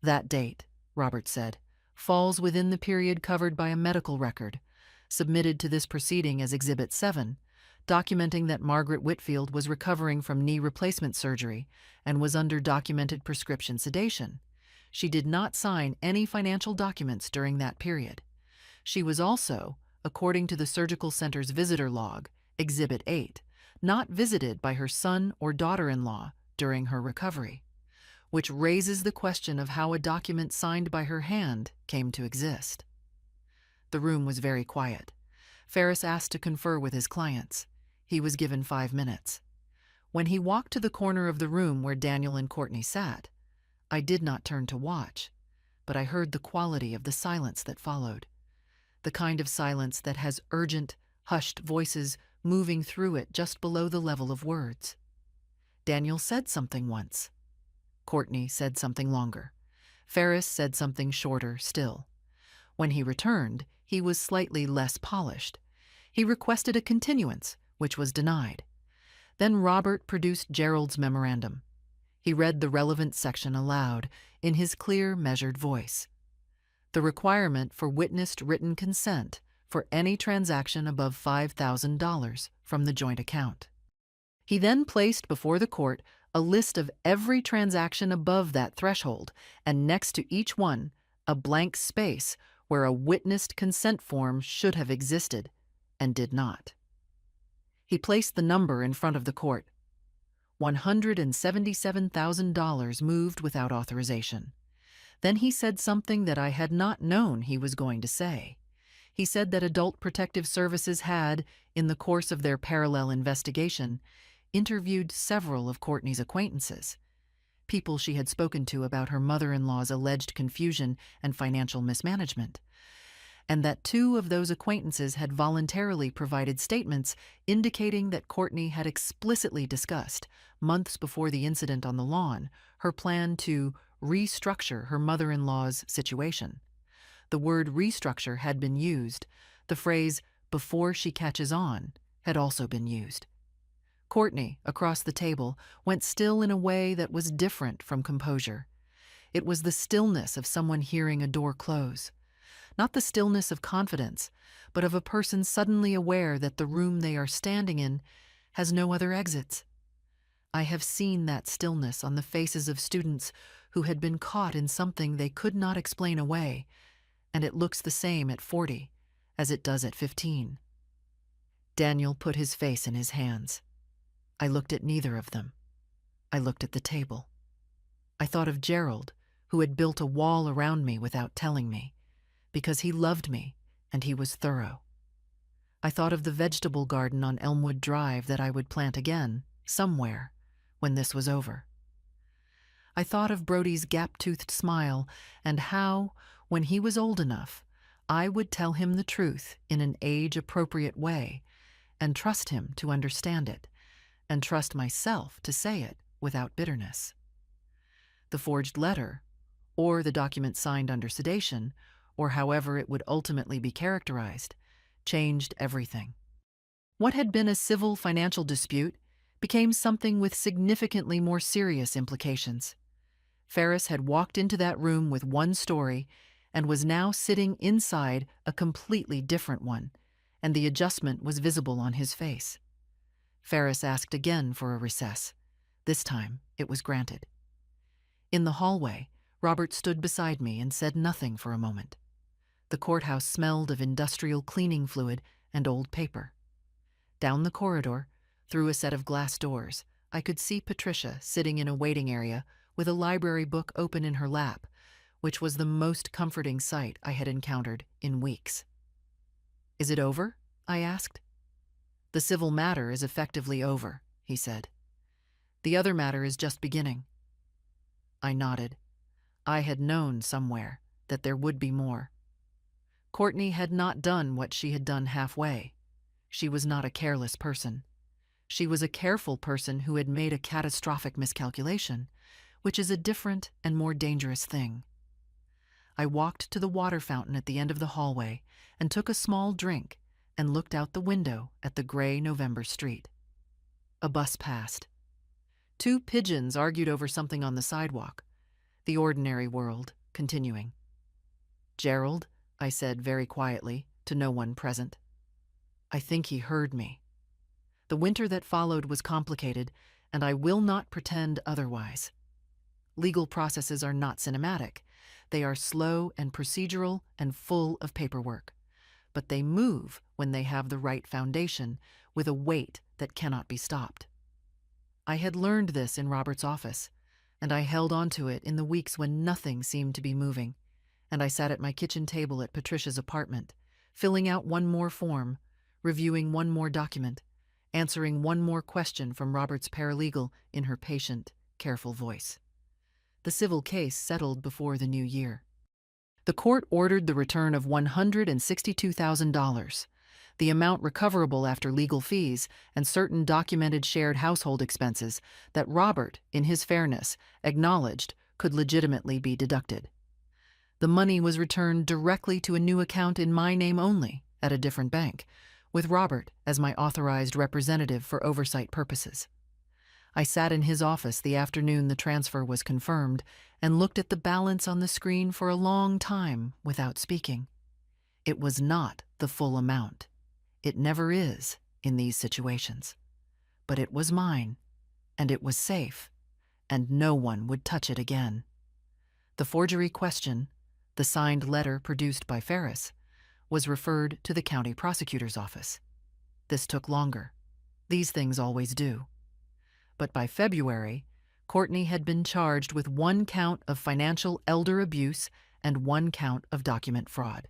"That date," Robert said, "falls within the period covered by a medical record, submitted to this proceeding as Exhibit 7, documenting that Margaret Whitfield was recovering from knee replacement surgery and was under documented prescription sedation. She did not sign any financial documents during that period. She was also, according to the surgical center's visitor log, Exhibit 8, not visited by her son or daughter-in-law during her recovery, which raises the question of how a document signed by her hand came to exist." The room was very quiet. Ferris asked to confer with his clients. He was given 5 minutes. When he walked to the corner of the room where Daniel and Courtney sat, I did not turn to watch, but I heard the quality of the silence that followed. The kind of silence that has urgent, hushed voices moving through it just below the level of words. Daniel said something once. Courtney said something longer. Ferris said something shorter still. When he returned, he was slightly less polished. He requested a continuance, which was denied. Then Robert produced Gerald's memorandum. He read the relevant section aloud, in his clear, measured voice. The requirement for witnessed written consent for any transaction above $5,000 from the joint account. He then placed before the court a list of every transaction above that threshold, and next to each one, a blank space where a witnessed consent form should have existed and did not. He placed the number in front of the court. $177,000 moved without authorization. Then he said something that I had not known he was going to say. He said that Adult Protective Services had, in the course of their parallel investigation, interviewed several of Courtney's acquaintances, people she had spoken to about her mother-in-law's alleged confusion and financial mismanagement, and that 2 of those acquaintances had voluntarily provided statements indicating that Courtney had explicitly discussed, months before the incident on the lawn, her plan to restructure her mother-in-law's situation. The word restructure had been used. The phrase, "before she catches on," had also been used. Courtney, across the table, went still in a way that was different from composure. It was the stillness of someone hearing a door close. Not the stillness of confidence, but of a person suddenly aware that the room they are standing in has no other exits. I have seen that stillness on the faces of students who had been caught in something they could not explain away, and it looks the same at 40 as it does at 15. Daniel put his face in his hands. I looked at neither of them. I looked at the table. I thought of Gerald, who had built a wall around me without telling me, because he loved me and he was thorough. I thought of the vegetable garden on Elmwood Drive that I would plant again, somewhere, when this was over. I thought of Brody's gap-toothed smile and how, when he was old enough, I would tell him the truth in an age-appropriate way and trust him to understand it, and trust myself to say it without bitterness. The forged letter, or the document signed under sedation, or however it would ultimately be characterized, changed everything. What had been a civil financial dispute became something with significantly more serious implications. Ferris had walked into that room with one story and was now sitting inside a completely different one, and the adjustment was visible on his face. Ferris asked again for a recess. This time, it was granted. In the hallway, Robert stood beside me and said nothing for a moment. The courthouse smelled of industrial cleaning fluid and old paper. Down the corridor, through a set of glass doors, I could see Patricia sitting in a waiting area with a library book open in her lap, which was the most comforting sight I had encountered in weeks. "Is it over?" I asked. "The civil matter is effectively over," he said. "The other matter is just beginning." I nodded. I had known somewhere that there would be more. Courtney had not done what she had done halfway. She was not a careless person. She was a careful person who had made a catastrophic miscalculation, which is a different and more dangerous thing. I walked to the water fountain at the end of the hallway and took a small drink and looked out the window at the gray November street. A bus passed. Two pigeons argued over something on the sidewalk. The ordinary world continuing. "Gerald," I said very quietly to no one present. I think he heard me. The winter that followed was complicated, and I will not pretend otherwise. Legal processes are not cinematic. They are slow and procedural and full of paperwork. But they move when they have the right foundation, with a weight that cannot be stopped. I had learned this in Robert's office, and I held on to it in the weeks when nothing seemed to be moving, and I sat at my kitchen table at Patricia's apartment, filling out one more form, reviewing one more document, answering one more question from Robert's paralegal in her patient, careful voice. The civil case settled before the new year. The court ordered the return of $162,000, the amount recoverable after legal fees and certain documented shared household expenses that Robert, in his fairness, acknowledged could legitimately be deducted. The money was returned directly to a new account in my name only, at a different bank, with Robert as my authorized representative for oversight purposes. I sat in his office the afternoon the transfer was confirmed and looked at the balance on the screen for a long time without speaking. It was not the full amount. It never is in these situations. But it was mine, and it was safe, and no one would touch it again. The forgery question, the signed letter produced by Ferris, was referred to the county prosecutor's office. This took longer. These things always do. But by February, Courtney had been charged with 1 count of financial elder abuse and 1 count of document fraud.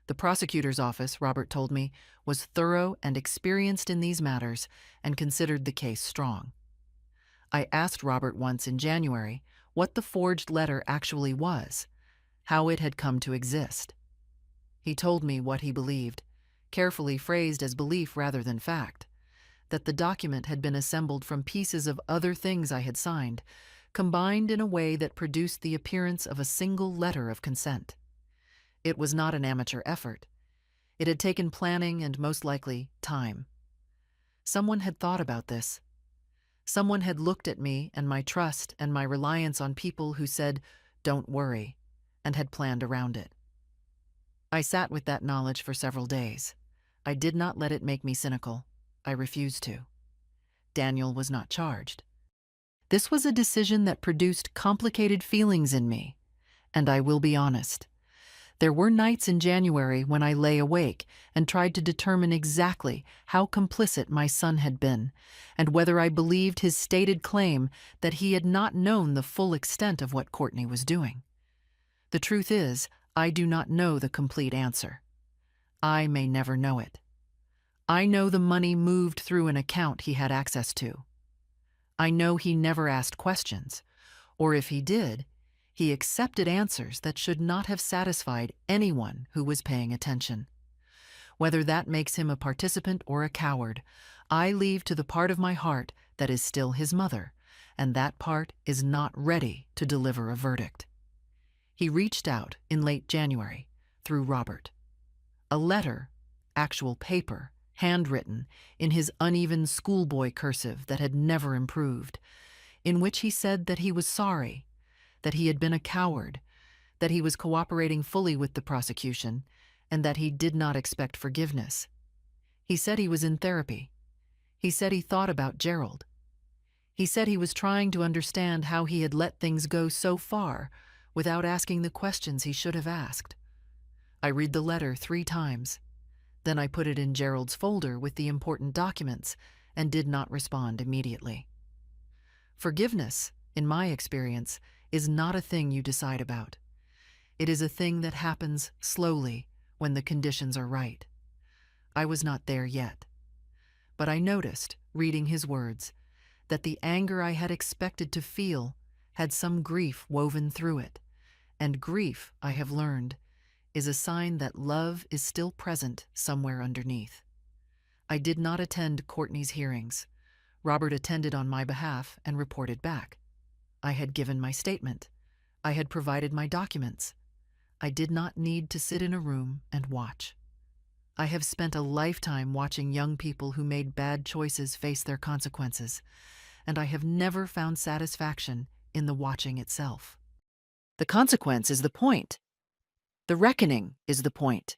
The prosecutor's office, Robert told me, was thorough and experienced in these matters and considered the case strong. I asked Robert once in January what the forged letter actually was, how it had come to exist. He told me what he believed, carefully phrased as belief rather than fact, that the document had been assembled from pieces of other things I had signed, combined in a way that produced the appearance of a single letter of consent. It was not an amateur effort. It had taken planning and, most likely, time. Someone had thought about this. Someone had looked at me and my trust and my reliance on people who said, "Don't worry," and had planned around it. I sat with that knowledge for several days. I did not let it make me cynical. I refused to. Daniel was not charged. This was a decision that produced complicated feelings in me, and I will be honest. There were nights in January when I lay awake and tried to determine exactly how complicit my son had been, and whether I believed his stated claim that he had not known the full extent of what Courtney was doing. The truth is, I do not know the complete answer. I may never know it. I know the money moved through an account he had access to. I know he never asked questions, or if he did, he accepted answers that should not have satisfied anyone who was paying attention. Whether that makes him a participant or a coward, I leave to the part of my heart that is still his mother, and that part is not ready to deliver a verdict. He reached out in late January, through Robert. A letter, actual paper, handwritten, in his uneven schoolboy cursive that had never improved, in which he said that he was sorry, that he had been a coward, that he was cooperating fully with the prosecution, and that he did not expect forgiveness. He said he was in therapy. He said he thought about Gerald. He said he was trying to understand how he had let things go so far without asking the questions he should have asked. I read the letter 3 times. Then I put it in Gerald's folder with the important documents and did not respond immediately. Forgiveness, in my experience, is not a thing you decide about. It is a thing that happens slowly when the conditions are right. I was not there yet. But I noticed, reading his words, that the anger I had expected to feel had some grief woven through it, and grief, I have learned, is a sign that love is still present somewhere underneath. I did not attend Courtney's hearings. Robert attended on my behalf and reported back. I had given my statement. I had provided my documents. I did not need to sit in a room and watch. I have spent a lifetime watching young people who made bad choices face their consequences, and I have never found satisfaction in the watching itself. The consequence is the point. The reckoning is the point,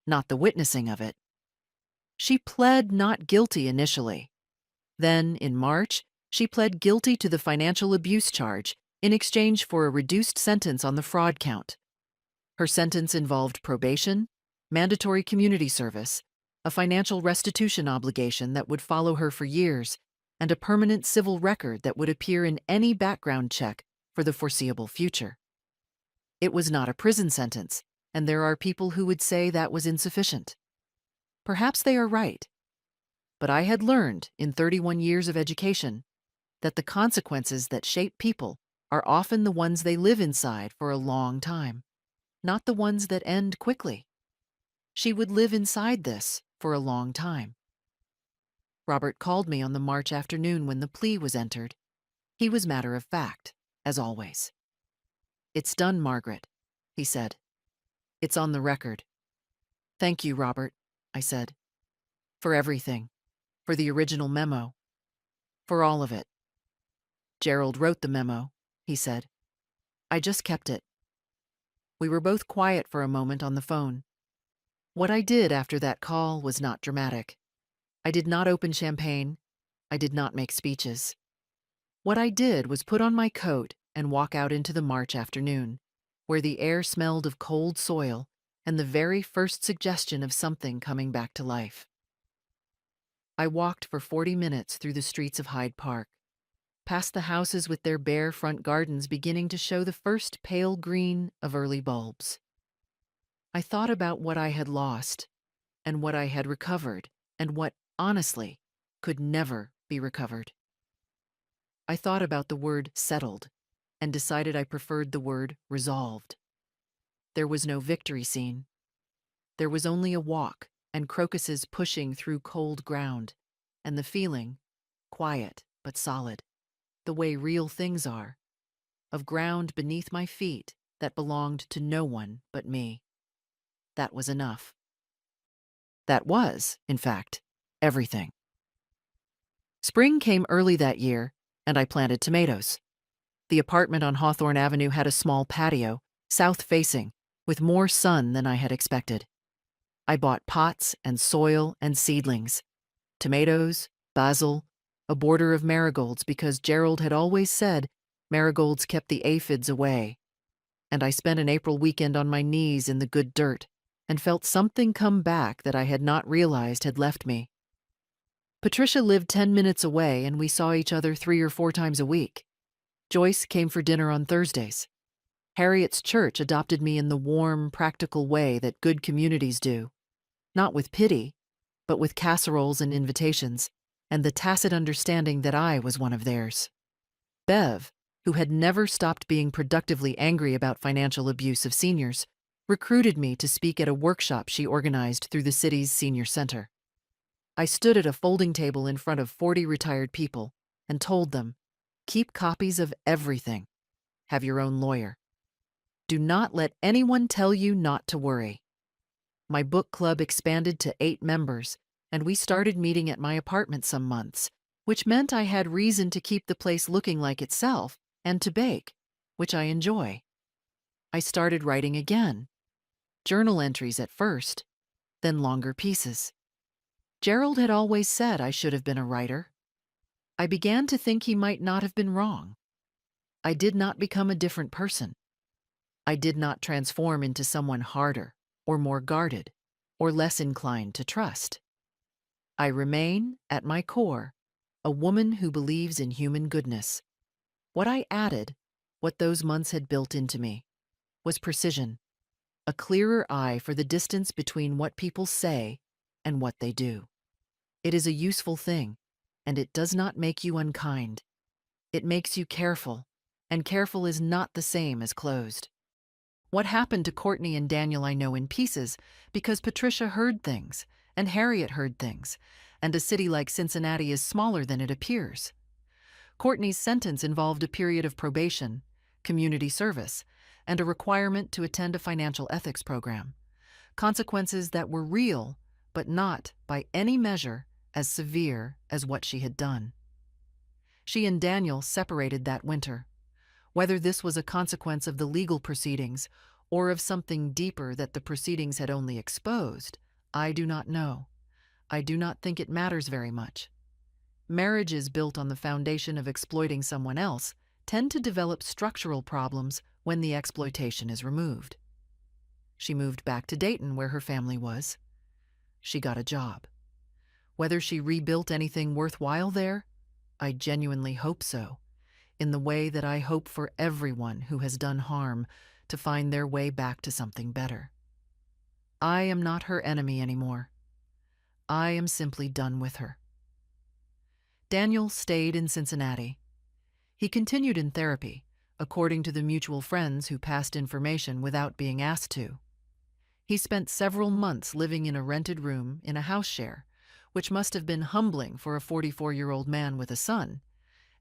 not the witnessing of it. She pled not guilty initially. Then, in March, she pled guilty to the financial abuse charge in exchange for a reduced sentence on the fraud count. Her sentence involved probation, mandatory community service, a financial restitution obligation that would follow her for years, and a permanent civil record that would appear in any background check for the foreseeable future. It was not a prison sentence, and there are people who would say that was insufficient. Perhaps they are right. But I had learned in 31 years of education that the consequences that shape people are often the ones they live inside for a long time, not the ones that end quickly. She would live inside this for a long time. Robert called me on the March afternoon when the plea was entered. He was matter of fact, as always. "It's done, Margaret," he said. "It's on the record." "Thank you, Robert," I said. "For everything. For the original memo. For all of it." "Gerald wrote the memo," he said. "I just kept it." We were both quiet for a moment on the phone. What I did after that call was not dramatic. I did not open champagne. I did not make speeches. What I did was put on my coat and walk out into the March afternoon, where the air smelled of cold soil and the very first suggestion of something coming back to life. I walked for 40 minutes through the streets of Hyde Park, past the houses with their bare front gardens beginning to show the first pale green of early bulbs. I thought about what I had lost, and what I had recovered, and what, honestly, could never be recovered. I thought about the word settled, and decided I preferred the word resolved. There was no victory scene. There was only a walk and crocuses pushing through cold ground, and the feeling, quiet but solid, the way real things are, of ground beneath my feet that belonged to no one but me. That was enough. That was, in fact, everything. Spring came early that year, and I planted tomatoes. The apartment on Hawthorne Avenue had a small patio, south-facing, with more sun than I had expected. I bought pots and soil and seedlings, tomatoes, basil, a border of marigolds because Gerald had always said marigolds kept the aphids away. And I spent an April weekend on my knees in the good dirt and felt something come back that I had not realized had left me. Patricia lived 10 minutes away, and we saw each other 3 or 4 times a week. Joyce came for dinner on Thursdays. Harriet's church adopted me in the warm, practical way that good communities do, not with pity, but with casseroles and invitations, and the tacit understanding that I was one of theirs. Bev, who had never stopped being productively angry about financial abuse of seniors, recruited me to speak at a workshop she organized through the city's senior center. I stood at a folding table in front of 40 retired people and told them, "Keep copies of everything. Have your own lawyer. Do not let anyone tell you not to worry." My book club expanded to 8 members, and we started meeting at my apartment some months, which meant I had reason to keep the place looking like itself and to bake, which I enjoy. I started writing again. Journal entries at first, then longer pieces. Gerald had always said I should have been a writer. I began to think he might not have been wrong. I did not become a different person. I did not transform into someone harder, or more guarded, or less inclined to trust. I remain, at my core, a woman who believes in human goodness. What I added, what those months had built into me, was precision, a clearer eye for the distance between what people say and what they do. It is a useful thing, and it does not make you unkind. It makes you careful, and careful is not the same as closed. What happened to Courtney and Daniel I know in pieces, because Patricia heard things, and Harriet heard things, and a city like Cincinnati is smaller than it appears. Courtney's sentence involved a period of probation, community service, and a requirement to attend a financial ethics program. Consequences that were real, but not, by any measure, as severe as what she had done. She and Daniel separated that winter. Whether this was a consequence of the legal proceedings or of something deeper that the proceedings had only exposed, I do not know. I do not think it matters very much. Marriages built on the foundation of exploiting someone else tend to develop structural problems when the exploitation is removed. She moved back to Dayton, where her family was. She got a job. Whether she rebuilt anything worthwhile there, I genuinely hope so, in the way that I hope for everyone who has done harm to find their way back to something better. I am not her enemy anymore. I am simply done with her. Daniel stayed in Cincinnati. He continued in therapy, according to the mutual friends who passed information without being asked to. He spent several months living in a rented room in a house share, which must have been humbling for a 44-year-old man with a son,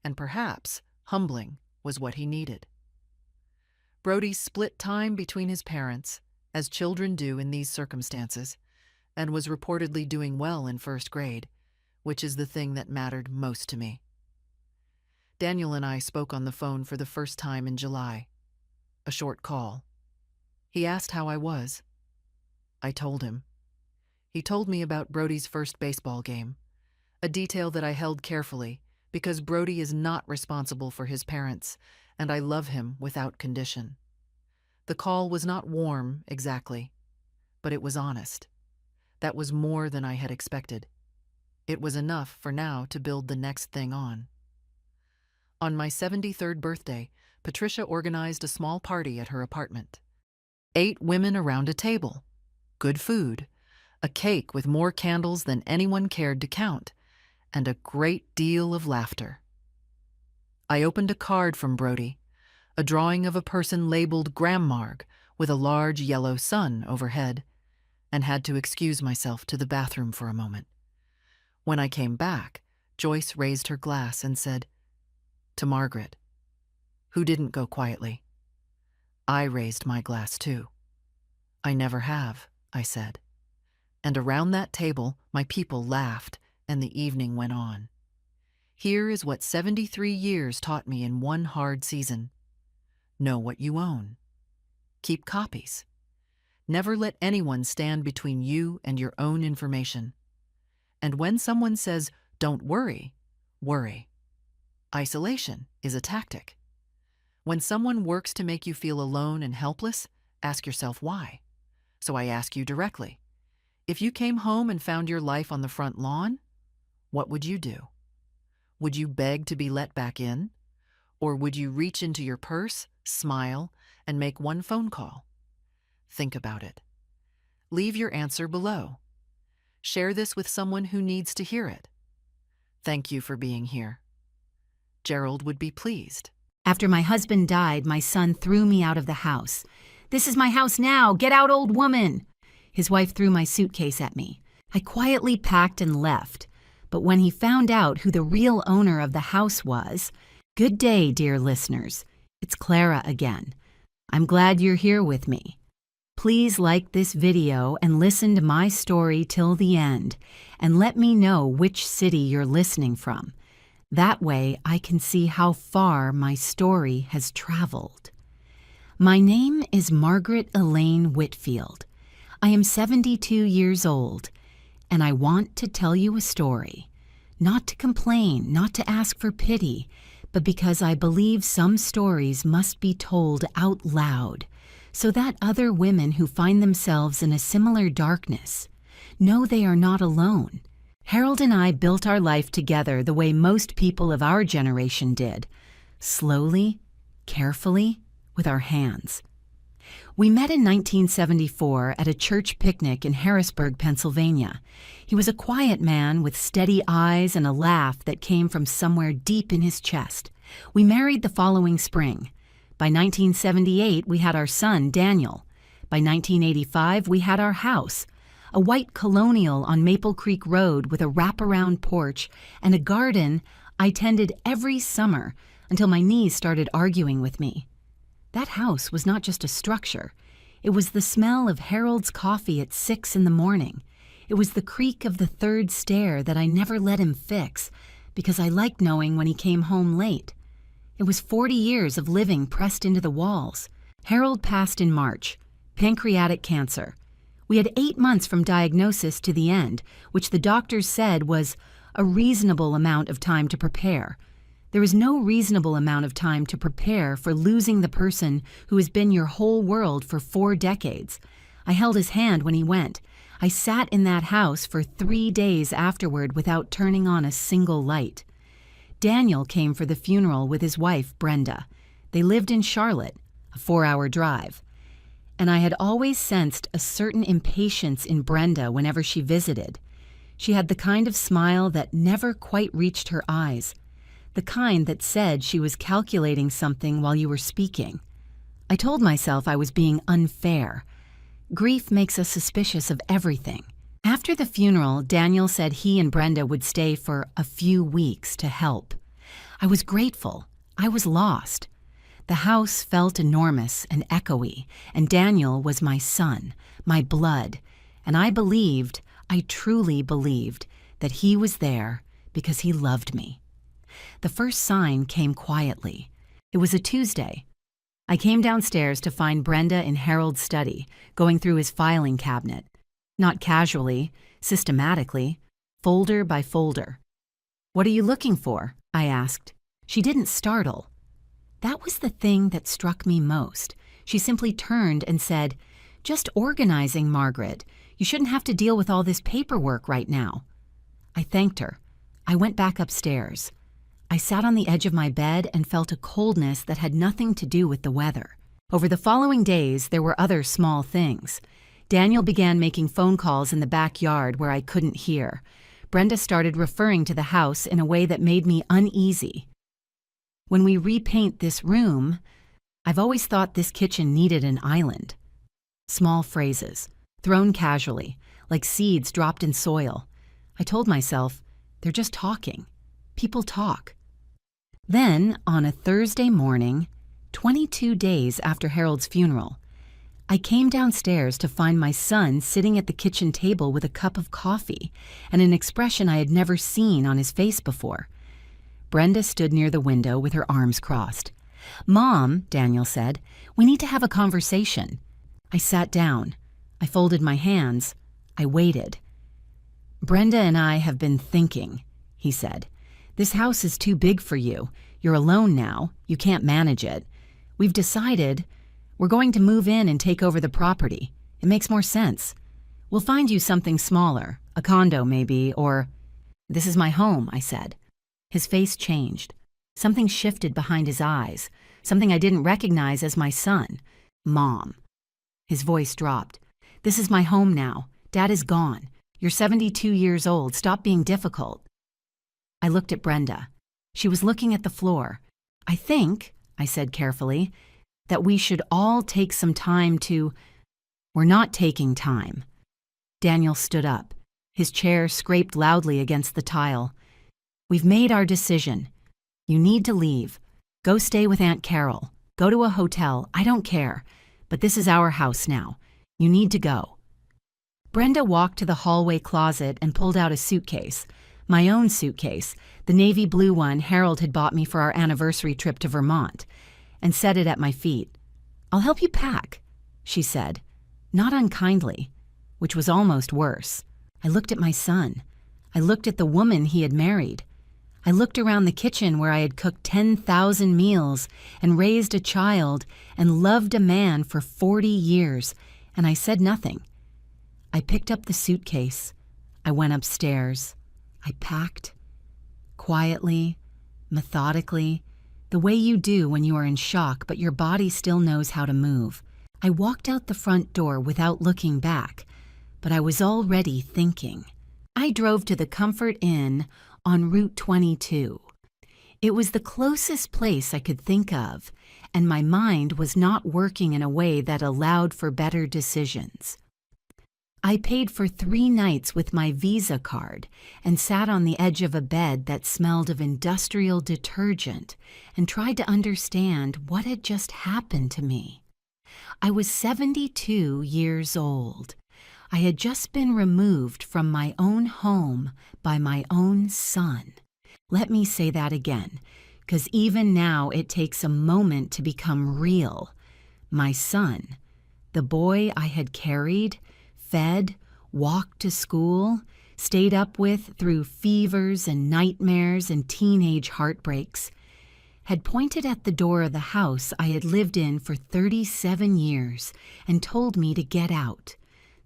and perhaps humbling was what he needed. Brody split time between his parents, as children do in these circumstances, and was reportedly doing well in first grade, which is the thing that mattered most to me. Daniel and I spoke on the phone for the first time in July. A short call. He asked how I was. I told him. He told me about Brody's first baseball game, a detail that I held carefully because Brody is not responsible for his parents, and I love him without condition. The call was not warm, exactly, but it was honest. That was more than I had expected. It was enough for now to build the next thing on. On my 73rd birthday, Patricia organized a small party at her apartment. 8 women around a table, good food, a cake with more candles than anyone cared to count, and a great deal of laughter. I opened a card from Brody, a drawing of a person labeled Grandmarg with a large yellow sun overhead, and had to excuse myself to the bathroom for a moment. When I came back, Joyce raised her glass and said, "To Margaret," who didn't go quietly. I raised my glass too. "I never have," I said. And around that table, my people laughed, and the evening went on. Here is what 73 years taught me in one hard season. Know what you own. Keep copies. Never let anyone stand between you and your own information. And when someone says, "Don't worry," worry. Isolation is a tactic. When someone works to make you feel alone and helpless, ask yourself why. So I ask you directly. If you came home and found your life on the front lawn, what would you do? Would you beg to be let back in? Or would you reach into your purse, smile, and make one phone call? Think about it. Leave your answer below. Share this with someone who needs to hear it. Thank you for being here. Gerald would be pleased. After my husband died, my son threw me out of the house. "This is my house now. Get out, old woman." His wife threw my suitcase at me. I quietly packed and left. But when he found out who the real owner of the house was, good day, dear listeners. It's Clara again. I'm glad you're here with me. Please like this video and listen to my story till the end, and let me know which city you're listening from. That way I can see how far my story has traveled. My name is Margaret Elaine Whitfield. I am 72 years old, and I want to tell you a story. Not to complain, not to ask for pity, but because I believe some stories must be told out loud, so that other women who find themselves in a similar darkness know they are not alone. Harold and I built our life together the way most people of our generation did, slowly, carefully, with our hands. We met in 1974 at a church picnic in Harrisburg, Pennsylvania. He was a quiet man with steady eyes and a laugh that came from somewhere deep in his chest. We married the following spring. By 1978, we had our son, Daniel. By 1985, we had our house, a white colonial on Maple Creek Road with a wraparound porch and a garden I tended every summer until my knees started arguing with me. That house was not just a structure. It was the smell of Harold's coffee at 6 in the morning. It was the creak of the third stair that I never let him fix because I liked knowing when he came home late. It was 40 years of living pressed into the walls. Harold passed in March, pancreatic cancer. We had 8 months from diagnosis to the end, which the doctors said was a reasonable amount of time to prepare. There is no reasonable amount of time to prepare for losing the person who has been your whole world for 4 decades. I held his hand when he went. I sat in that house for 3 days afterward without turning on a single light. Daniel came for the funeral with his wife, Brenda. They lived in Charlotte, a 4-hour drive. And I had always sensed a certain impatience in Brenda whenever she visited. She had the kind of smile that never quite reached her eyes, the kind that said she was calculating something while you were speaking. I told myself I was being unfair. Grief makes us suspicious of everything. After the funeral, Daniel said he and Brenda would stay for a few weeks to help. I was grateful. I was lost. The house felt enormous and echoey, and Daniel was my son, my blood, and I truly believed, that he was there because he loved me. The first sign came quietly. It was a Tuesday. I came downstairs to find Brenda in Harold's study, going through his filing cabinet. Not casually, systematically, folder by folder. "What are you looking for?" I asked. She didn't startle. That was the thing that struck me most. She simply turned and said, "Just organizing, Margaret. You shouldn't have to deal with all this paperwork right now." I thanked her. I went back upstairs. I sat on the edge of my bed and felt a coldness that had nothing to do with the weather. Over the following days, there were other small things. Daniel began making phone calls in the backyard where I couldn't hear. Brenda started referring to the house in a way that made me uneasy. "When we repaint this room, I've always thought this kitchen needed an island." Small phrases, thrown casually, like seeds dropped in soil. I told myself, they're just talking. People talk. Then, on a Thursday morning, 22 days after Harold's funeral, I came downstairs to find my son sitting at the kitchen table with a cup of coffee and an expression I had never seen on his face before. Brenda stood near the window with her arms crossed. "Mom," Daniel said, "we need to have a conversation." I sat down. I folded my hands. I waited. "Brenda and I have been thinking," he said. "This house is too big for you. You're alone now. You can't manage it. We've decided we're going to move in and take over the property. It makes more sense. We'll find you something smaller, a condo maybe, or—" "This is my home," I said. His face changed. Something shifted behind his eyes, something I didn't recognize as my son. "Mom." His voice dropped. "This is my home now. Dad is gone. You're 72 years old. Stop being difficult." I looked at Brenda. She was looking at the floor. "I think," I said carefully, "that we should all take some time to—" "We're not taking time." Daniel stood up. His chair scraped loudly against the tile. "We've made our decision. You need to leave. Go stay with Aunt Carol. Go to a hotel. I don't care. But this is our house now. You need to go." Brenda walked to the hallway closet and pulled out a suitcase. My own suitcase, the navy blue one Harold had bought me for our anniversary trip to Vermont, and set it at my feet. "I'll help you pack," she said, not unkindly, which was almost worse. I looked at my son. I looked at the woman he had married. I looked around the kitchen where I had cooked 10,000 meals and raised a child and loved a man for 40 years, and I said nothing. I picked up the suitcase. I went upstairs. I packed. Quietly, methodically, the way you do when you are in shock but your body still knows how to move. I walked out the front door without looking back, but I was already thinking. I drove to the Comfort Inn on Route 22. It was the closest place I could think of, and my mind was not working in a way that allowed for better decisions. I paid for 3 nights with my Visa card and sat on the edge of a bed that smelled of industrial detergent and tried to understand what had just happened to me. I was 72 years old. I had just been removed from my own home by my own son. Let me say that again, because even now it takes a moment to become real. My son, the boy I had carried, fed, walked to school, stayed up with through fevers and nightmares and teenage heartbreaks, had pointed at the door of the house I had lived in for 37 years and told me to get out.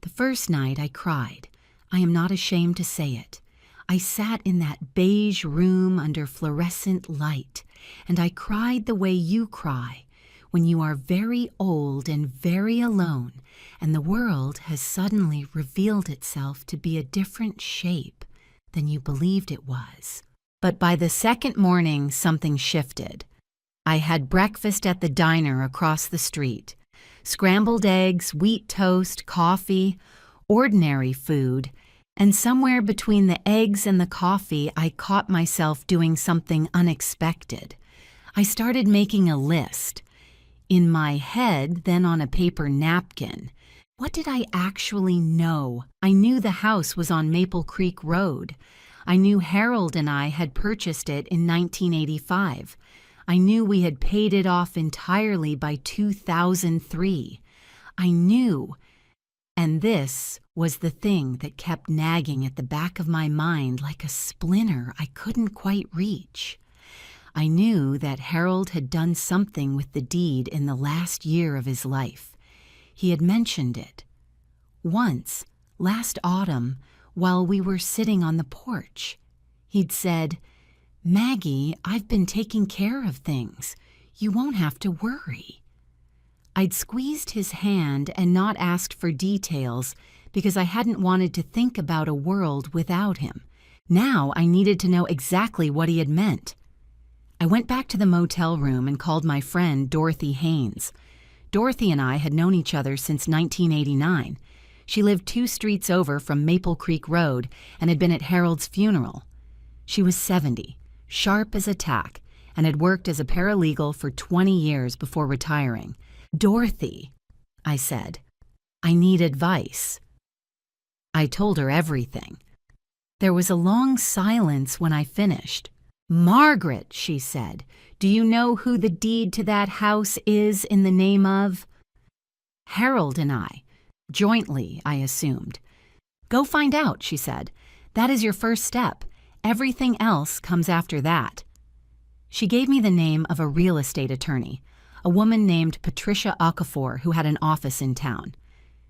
The first night I cried. I am not ashamed to say it. I sat in that beige room under fluorescent light, and I cried the way you cry when you are very old and very alone, and the world has suddenly revealed itself to be a different shape than you believed it was. But by the second morning, something shifted. I had breakfast at the diner across the street. Scrambled eggs, wheat toast, coffee, ordinary food, and somewhere between the eggs and the coffee, I caught myself doing something unexpected. I started making a list. In my head, then on a paper napkin. What did I actually know? I knew the house was on Maple Creek Road. I knew Harold and I had purchased it in 1985. I knew we had paid it off entirely by 2003. I knew. And this was the thing that kept nagging at the back of my mind like a splinter I couldn't quite reach. I knew that Harold had done something with the deed in the last year of his life. He had mentioned it. Once, last autumn, while we were sitting on the porch, he'd said, "Maggie, I've been taking care of things. You won't have to worry." I'd squeezed his hand and not asked for details because I hadn't wanted to think about a world without him. Now I needed to know exactly what he had meant. I went back to the motel room and called my friend Dorothy Haynes. Dorothy and I had known each other since 1989. She lived 2 streets over from Maple Creek Road and had been at Harold's funeral. She was 70, sharp as a tack, and had worked as a paralegal for 20 years before retiring. "Dorothy," I said, "I need advice." I told her everything. There was a long silence when I finished. "Margaret," she said, "do you know who the deed to that house is in the name of?" "Harold and I. Jointly, I assumed." "Go find out," she said. "That is your first step. Everything else comes after that." She gave me the name of a real estate attorney, a woman named Patricia Okafor who had an office in town.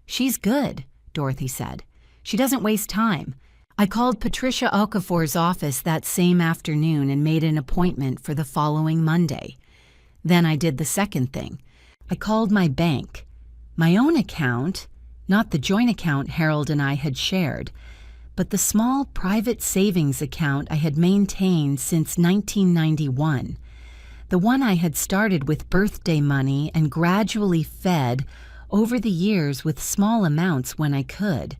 "She's good," Dorothy said. "She doesn't waste time." I called Patricia Okafor's office that same afternoon and made an appointment for the following Monday. Then I did the second thing. I called my bank. My own account, not the joint account Harold and I had shared, but the small private savings account I had maintained since 1991, the one I had started with birthday money and gradually fed over the years with small amounts when I could.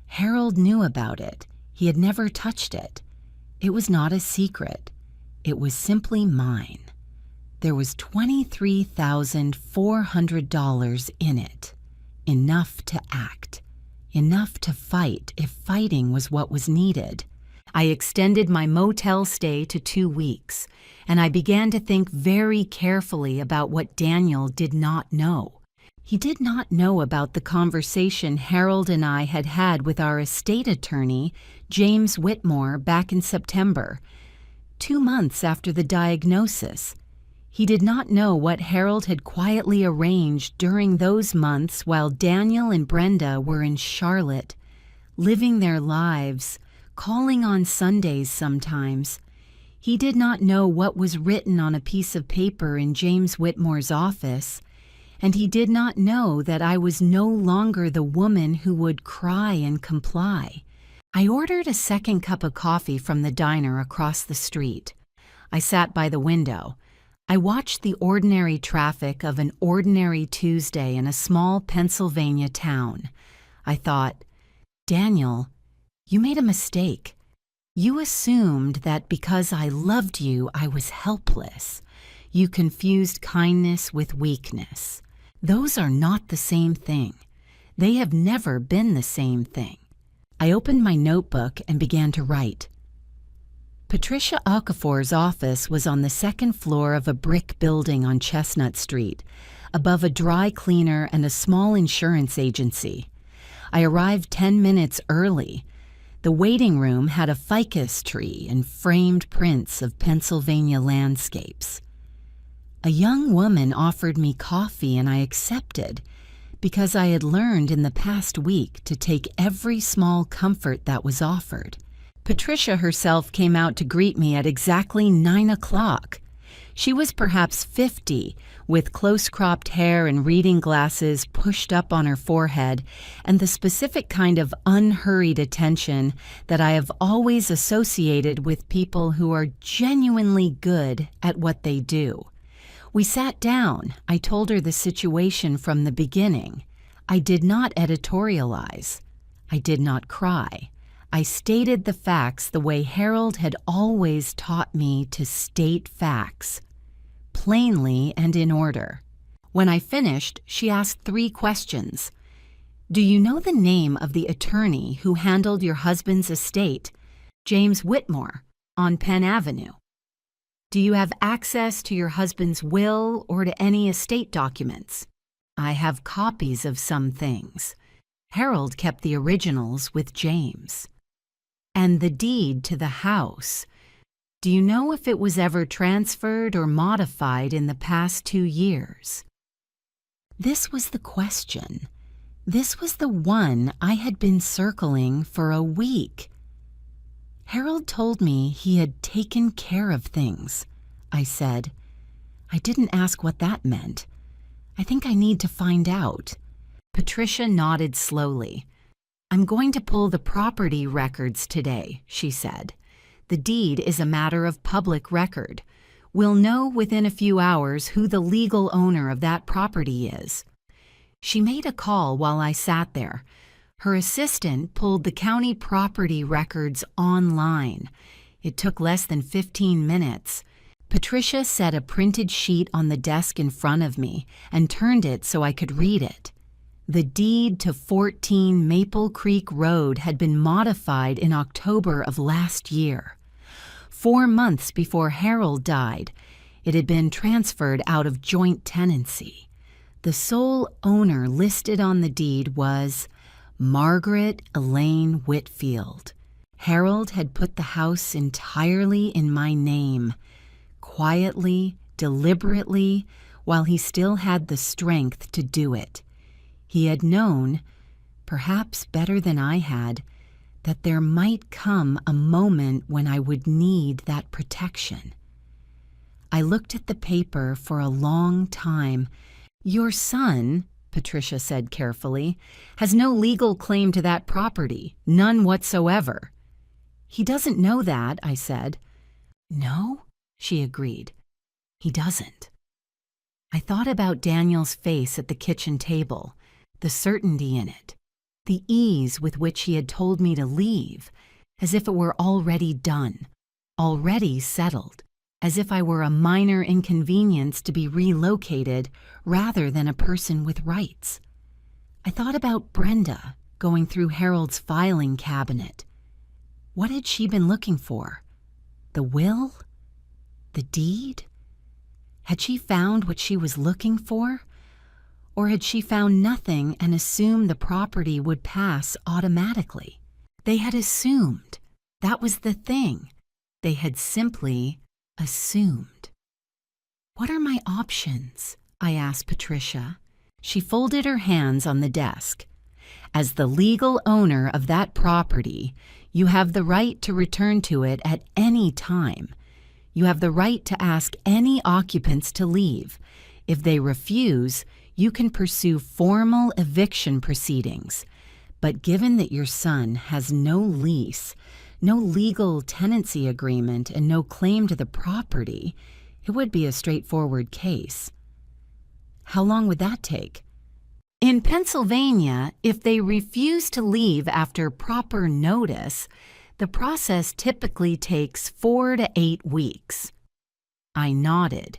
Harold knew about it. He had never touched it. It was not a secret. It was simply mine. There was $23,400 in it. Enough to act. Enough to fight if fighting was what was needed. I extended my motel stay to 2 weeks, and I began to think very carefully about what Daniel did not know. He did not know about the conversation Harold and I had had with our estate attorney, James Whitmore, back in September, 2 months after the diagnosis. He did not know what Harold had quietly arranged during those months while Daniel and Brenda were in Charlotte, living their lives, calling on Sundays sometimes. He did not know what was written on a piece of paper in James Whitmore's office, and he did not know that I was no longer the woman who would cry and comply. I ordered a second cup of coffee from the diner across the street. I sat by the window. I watched the ordinary traffic of an ordinary Tuesday in a small Pennsylvania town. I thought, Daniel, you made a mistake. You assumed that because I loved you, I was helpless. You confused kindness with weakness. Those are not the same thing. They have never been the same thing. I opened my notebook and began to write. Patricia Okafor's office was on the second floor of a brick building on Chestnut Street, above a dry cleaner and a small insurance agency. I arrived 10 minutes early. The waiting room had a ficus tree and framed prints of Pennsylvania landscapes. A young woman offered me coffee and I accepted, because I had learned in the past week to take every small comfort that was offered. Patricia herself came out to greet me at exactly 9 o'clock. She was perhaps 50, with close-cropped hair and reading glasses pushed up on her forehead, and the specific kind of unhurried attention that I have always associated with people who are genuinely good at what they do. We sat down. I told her the situation from the beginning. I did not editorialize. I did not cry. I stated the facts the way Harold had always taught me to state facts, plainly and in order. When I finished, she asked 3 questions. Do you know the name of the attorney who handled your husband's estate, James Whitmore, on Penn Avenue? Do you have access to your husband's will or to any estate documents? I have copies of some things. Harold kept the originals with James. And the deed to the house. Do you know if it was ever transferred or modified in the past 2 years? This was the question. This was the one I had been circling for a week. Harold told me he had taken care of things, I said. I didn't ask what that meant. I think I need to find out. Patricia nodded slowly. I'm going to pull the property records today, she said. The deed is a matter of public record. We'll know within a few hours who the legal owner of that property is. She made a call while I sat there. Her assistant pulled the county property records online. It took less than 15 minutes. Patricia set a printed sheet on the desk in front of me and turned it so I could read it. The deed to 14 Maple Creek Road had been modified in October of last year. 4 months before Harold died, it had been transferred out of joint tenancy. The sole owner listed on the deed was Margaret Elaine Whitfield. Harold had put the house entirely in my name, quietly, deliberately, while he still had the strength to do it. He had known, perhaps better than I had, that there might come a moment when I would need that protection. I looked at the paper for a long time. Your son, Patricia said carefully, has no legal claim to that property, none whatsoever. He doesn't know that, I said. No, she agreed. He doesn't. I thought about Daniel's face at the kitchen table, the certainty in it, the ease with which he had told me to leave, as if it were already done, already settled, as if I were a minor inconvenience to be relocated rather than a person with rights. I thought about Brenda going through Harold's filing cabinet. What had she been looking for? The will? The deed? Had she found what she was looking for? Or had she found nothing and assumed the property would pass automatically? They had assumed. That was the thing. They had simply assumed. What are my options? I asked Patricia. She folded her hands on the desk. As the legal owner of that property, you have the right to return to it at any time. You have the right to ask any occupants to leave. If they refuse, you can pursue formal eviction proceedings. But given that your son has no lease, no legal tenancy agreement, and no claim to the property, It would be a straightforward case. How long would that take? In Pennsylvania, if they refuse to leave after proper notice, the process typically takes 4 to 8 weeks. I nodded.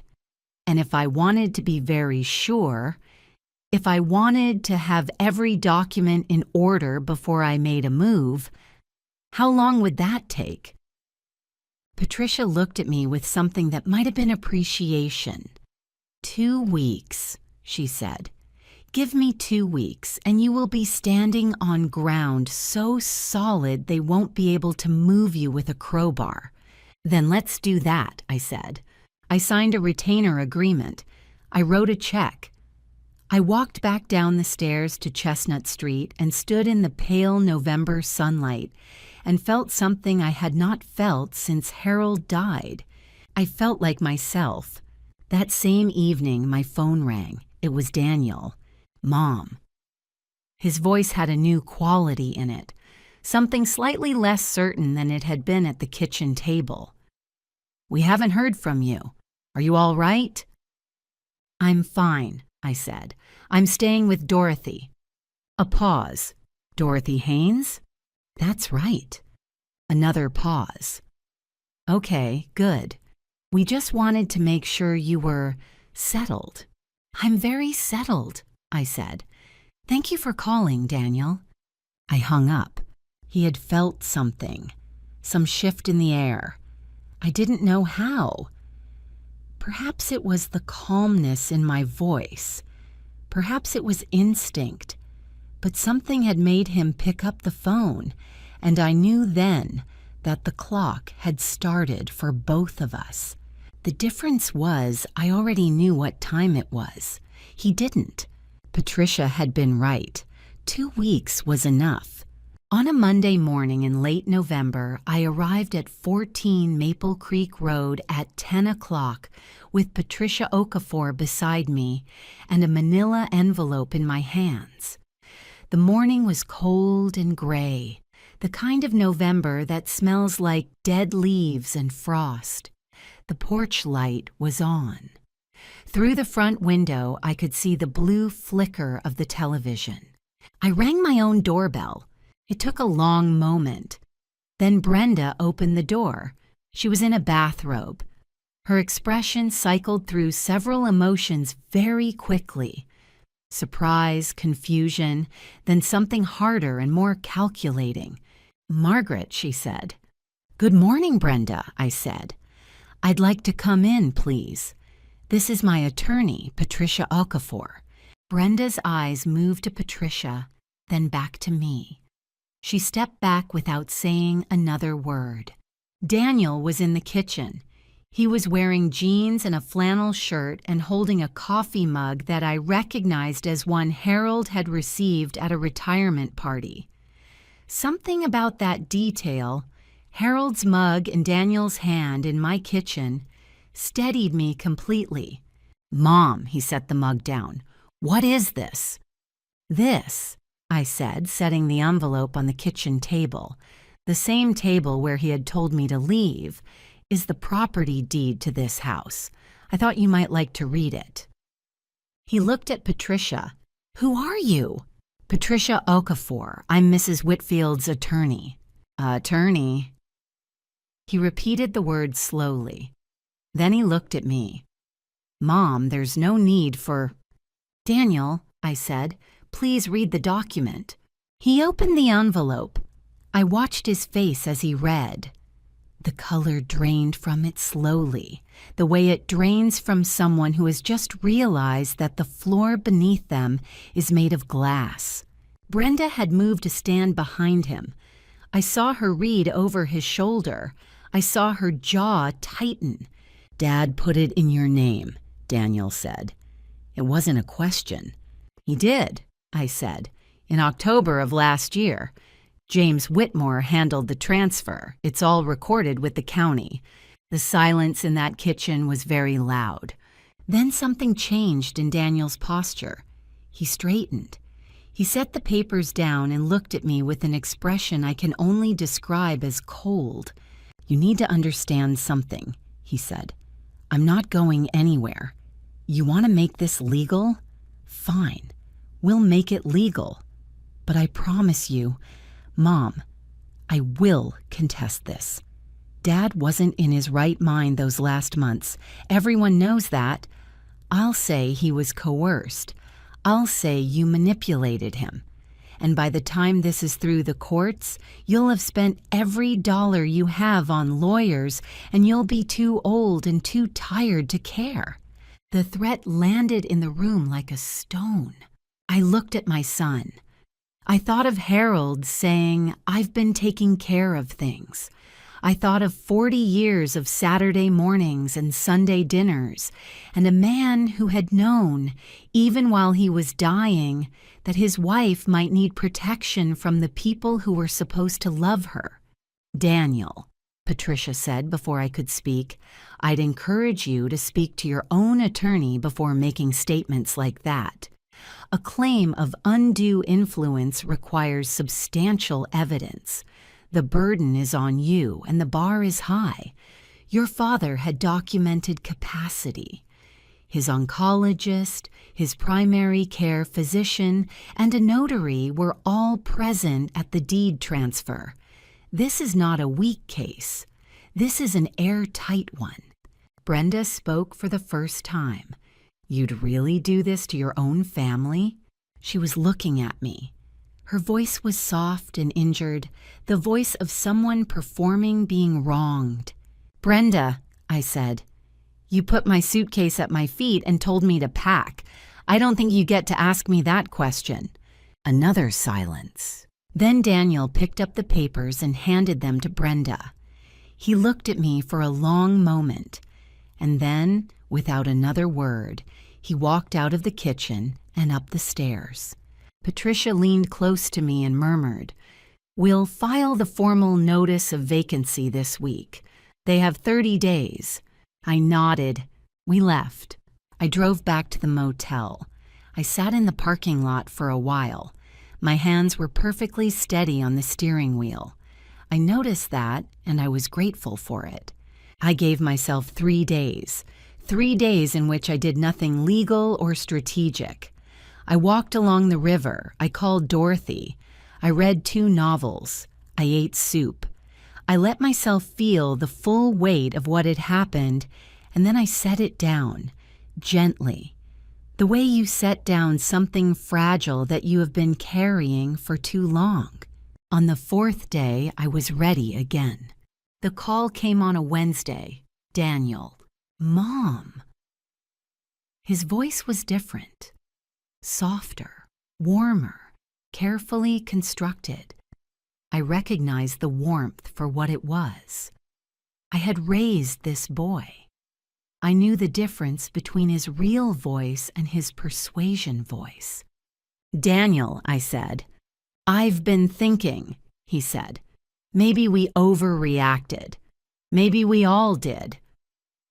And if I wanted to be very sure, if I wanted to have every document in order before I made a move, how long would that take? Patricia looked at me with something that might have been appreciation. 2 weeks, she said. Give me 2 weeks, and you will be standing on ground so solid they won't be able to move you with a crowbar. Then let's do that, I said. I signed a retainer agreement. I wrote a check. I walked back down the stairs to Chestnut Street and stood in the pale November sunlight and felt something I had not felt since Harold died. I felt like myself. That same evening, my phone rang. It was Daniel. Mom. His voice had a new quality in it, something slightly less certain than it had been at the kitchen table. We haven't heard from you. Are you all right? I'm fine, I said. I'm staying with Dorothy. A pause. Dorothy Haynes? That's right. Another pause. Okay, good. We just wanted to make sure you were settled. I'm very settled, I said. Thank you for calling, Daniel. I hung up. He had felt something, some shift in the air. I didn't know how. Perhaps it was the calmness in my voice. Perhaps it was instinct. But something had made him pick up the phone, and I knew then that the clock had started for both of us. The difference was I already knew what time it was. He didn't. Patricia had been right. 2 weeks was enough. On a Monday morning in late November, I arrived at 14 Maple Creek Road at 10 o'clock with Patricia Okafor beside me and a manila envelope in my hands. The morning was cold and gray, the kind of November that smells like dead leaves and frost. The porch light was on. Through the front window, I could see the blue flicker of the television. I rang my own doorbell. It took a long moment. Then Brenda opened the door. She was in a bathrobe. Her expression cycled through several emotions very quickly. Surprise, confusion, then something harder and more calculating. Margaret, she said. Good morning, Brenda, I said. I'd like to come in, please. This is my attorney, Patricia Okafor. Brenda's eyes moved to Patricia, then back to me. She stepped back without saying another word. Daniel was in the kitchen. He was wearing jeans and a flannel shirt and holding a coffee mug that I recognized as one Harold had received at a retirement party. Something about that detail, Harold's mug in Daniel's hand in my kitchen, steadied me completely. Mom, he set the mug down. What is this? This, I said, setting the envelope on the kitchen table, the same table where he had told me to leave, is the property deed to this house. I thought you might like to read it. He looked at Patricia. Who are you? Patricia Okafor. I'm Mrs. Whitfield's attorney. Attorney? He repeated the word slowly. Then he looked at me. Mom, there's no need for... Daniel, I said, please read the document. He opened the envelope. I watched his face as he read. The color drained from it slowly, the way it drains from someone who has just realized that the floor beneath them is made of glass. Brenda had moved to stand behind him. I saw her read over his shoulder. I saw her jaw tighten. Dad put it in your name, Daniel said. It wasn't a question. He did, I said, in October of last year. James Whitmore handled the transfer. It's all recorded with the county. The silence in that kitchen was very loud. Then something changed in Daniel's posture. He straightened. He set the papers down and looked at me with an expression I can only describe as cold. You need to understand something, he said. I'm not going anywhere. You want to make this legal? Fine. We'll make it legal. But I promise you, Mom, I will contest this. Dad wasn't in his right mind those last months. Everyone knows that. I'll say he was coerced. I'll say you manipulated him. And by the time this is through the courts, you'll have spent every dollar you have on lawyers, and you'll be too old and too tired to care. The threat landed in the room like a stone. I looked at my son. I thought of Harold saying, "I've been taking care of things." I thought of 40 years of Saturday mornings and Sunday dinners, and a man who had known, even while he was dying, that his wife might need protection from the people who were supposed to love her. "Daniel," Patricia said before I could speak, "I'd encourage you to speak to your own attorney before making statements like that. A claim of undue influence requires substantial evidence. The burden is on you, and the bar is high. Your father had documented capacity. His oncologist, his primary care physician, and a notary were all present at the deed transfer. This is not a weak case. This is an airtight one." Brenda spoke for the first time. "You'd really do this to your own family?" She was looking at me. Her voice was soft and injured, the voice of someone performing being wronged. "Brenda," I said, "you put my suitcase at my feet and told me to pack. I don't think you get to ask me that question." Another silence. Then Daniel picked up the papers and handed them to Brenda. He looked at me for a long moment, and then, without another word, he walked out of the kitchen and up the stairs. Patricia leaned close to me and murmured, "We'll file the formal notice of vacancy this week. They have 30 days. I nodded. We left. I drove back to the motel. I sat in the parking lot for a while. My hands were perfectly steady on the steering wheel. I noticed that, and I was grateful for it. I gave myself 3 days. 3 days in which I did nothing legal or strategic. I walked along the river. I called Dorothy. I read 2 novels. I ate soup. I let myself feel the full weight of what had happened, and then I set it down, gently, the way you set down something fragile that you have been carrying for too long. On the 4th day, I was ready again. The call came on a Wednesday. Daniel. "Mom." His voice was different. Softer, warmer, carefully constructed. I recognized the warmth for what it was. I had raised this boy. I knew the difference between his real voice and his persuasion voice. "Daniel," I said. "I've been thinking," he said. "Maybe we overreacted. Maybe we all did.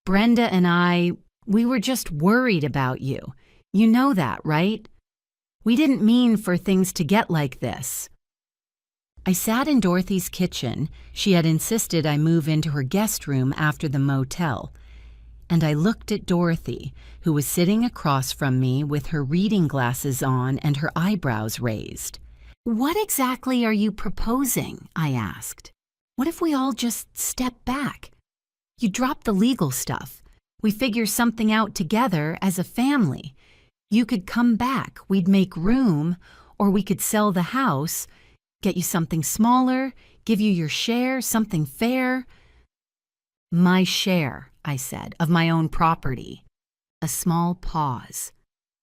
Brenda and we were just worried about you. You know that, right? We didn't mean for things to get like this." I sat in Dorothy's kitchen. She had insisted I move into her guest room after the motel. And I looked at Dorothy, who was sitting across from me with her reading glasses on and her eyebrows raised. "What exactly are you proposing?" I asked. "What if we all just step back? You drop the legal stuff. We figure something out together as a family. You could come back, we'd make room, or we could sell the house, get you something smaller, give you your share, something fair." "My share," I said, "of my own property." A small pause.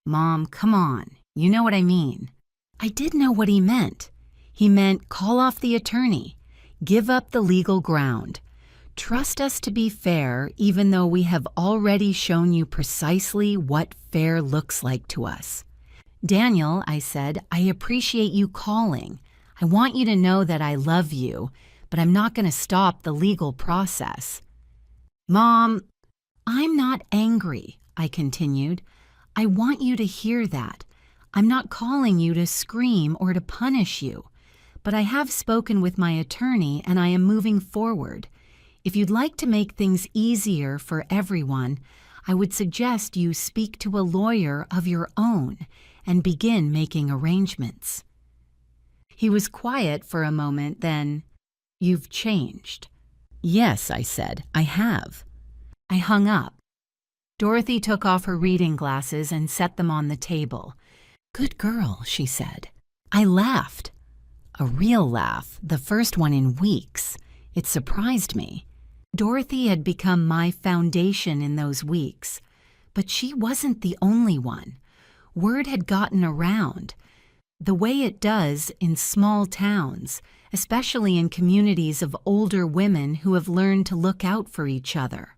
"Mom, come on. You know what I mean." I did know what he meant. He meant call off the attorney, give up the legal ground. Trust us to be fair, even though we have already shown you precisely what fair looks like to us. "Daniel," I said, "I appreciate you calling. I want you to know that I love you, but I'm not going to stop the legal process." "Mom, I'm not angry," I continued. "I want you to hear that. I'm not calling you to scream or to punish you, but I have spoken with my attorney and I am moving forward. If you'd like to make things easier for everyone, I would suggest you speak to a lawyer of your own and begin making arrangements." He was quiet for a moment, then, "You've changed." "Yes," I said, "I have." I hung up. Dorothy took off her reading glasses and set them on the table. "Good girl," she said. I laughed. A real laugh, the first one in weeks. It surprised me. Dorothy had become my foundation in those weeks. But she wasn't the only one. Word had gotten around, the way it does in small towns, especially in communities of older women who have learned to look out for each other.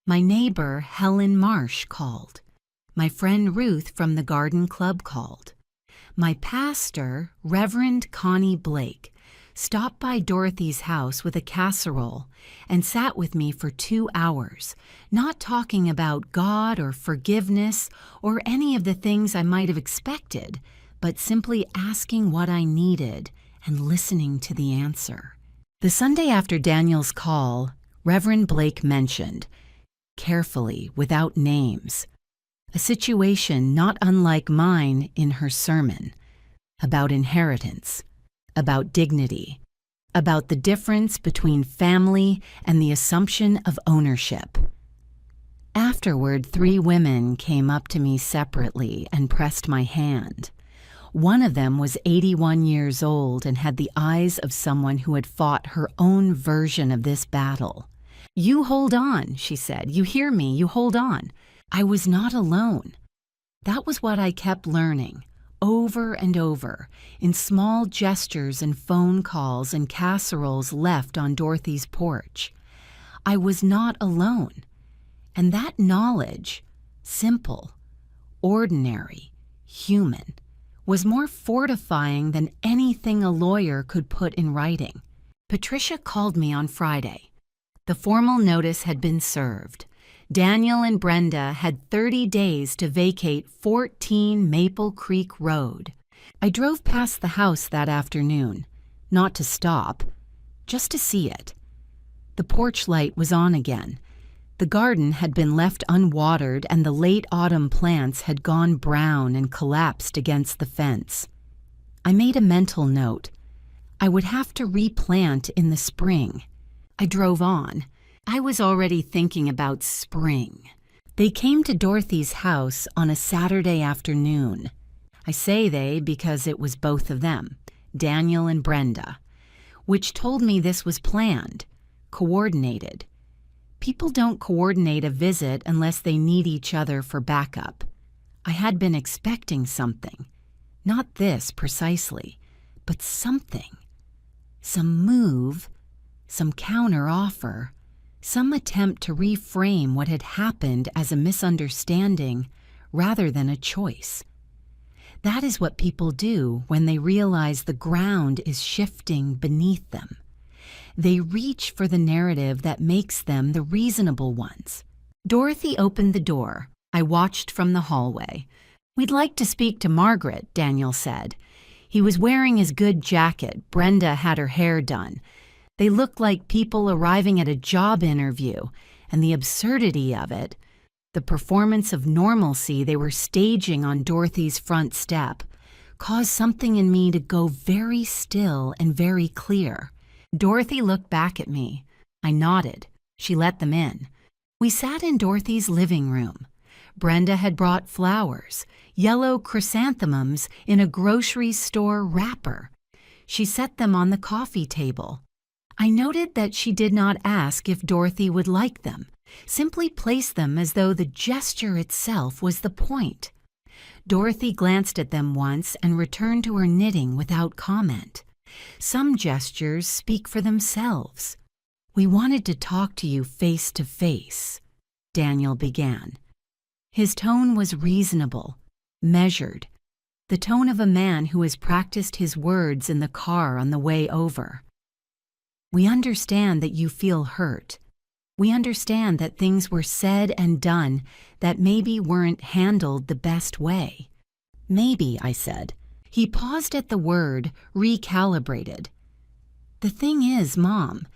My neighbor, Helen Marsh, called. My friend Ruth from the garden club called. My pastor, Reverend Connie Blake, stopped by Dorothy's house with a casserole and sat with me for 2 hours, not talking about God or forgiveness or any of the things I might have expected, but simply asking what I needed and listening to the answer. The Sunday after Daniel's call, Reverend Blake mentioned, carefully, without names, a situation not unlike mine in her sermon, about inheritance, about dignity, about the difference between family and the assumption of ownership. Afterward, 3 women came up to me separately and pressed my hand. One of them was 81 years old and had the eyes of someone who had fought her own version of this battle. "You hold on," she said. "You hear me, you hold on." I was not alone. That was what I kept learning, over and over, in small gestures and phone calls and casseroles left on Dorothy's porch. I was not alone. And that knowledge, simple, ordinary, human, was more fortifying than anything a lawyer could put in writing. Patricia called me on Friday. The formal notice had been served. Daniel and Brenda had 30 days to vacate 14 Maple Creek Road. I drove past the house that afternoon, not to stop, just to see it. The porch light was on again. The garden had been left unwatered and the late autumn plants had gone brown and collapsed against the fence. I made a mental note. I would have to replant in the spring. I drove on. I was already thinking about spring. They came to Dorothy's house on a Saturday afternoon. I say they because it was both of them, Daniel and Brenda, which told me this was planned, coordinated. People don't coordinate a visit unless they need each other for backup. I had been expecting something. Not this precisely, but something. Some move, some counter-offer, some attempt to reframe what had happened as a misunderstanding rather than a choice. That is what people do when they realize the ground is shifting beneath them. They reach for the narrative that makes them the reasonable ones. Dorothy opened the door. I watched from the hallway. "We'd like to speak to Margaret," Daniel said. He was wearing his good jacket. Brenda had her hair done. They looked like people arriving at a job interview, and the absurdity of it, the performance of normalcy they were staging on Dorothy's front step, caused something in me to go very still and very clear. Dorothy looked back at me. I nodded. She let them in. We sat in Dorothy's living room. Brenda had brought flowers, yellow chrysanthemums in a grocery store wrapper. She set them on the coffee table. I noted that she did not ask if Dorothy would like them, simply placed them as though the gesture itself was the point. Dorothy glanced at them once and returned to her knitting without comment. Some gestures speak for themselves. "We wanted to talk to you face to face," Daniel began. His tone was reasonable, measured, the tone of a man who has practiced his words in the car on the way over. "We understand that you feel hurt. We understand that things were said and done that maybe weren't handled the best way." "Maybe," I said. He paused at the word, recalibrated. "The thing is, Mom,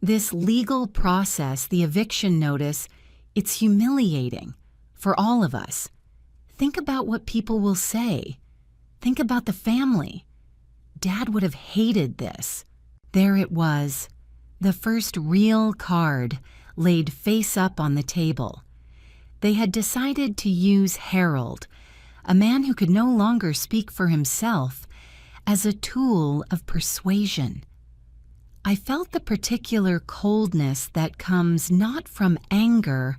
This legal process, the eviction notice, it's humiliating for all of us. Think about what people will say. Think about the family. Dad would have hated this. There it was, the first real card laid face up on the table. They had decided to use Harold, a man who could no longer speak for himself, as a tool of persuasion. I felt the particular coldness that comes not from anger,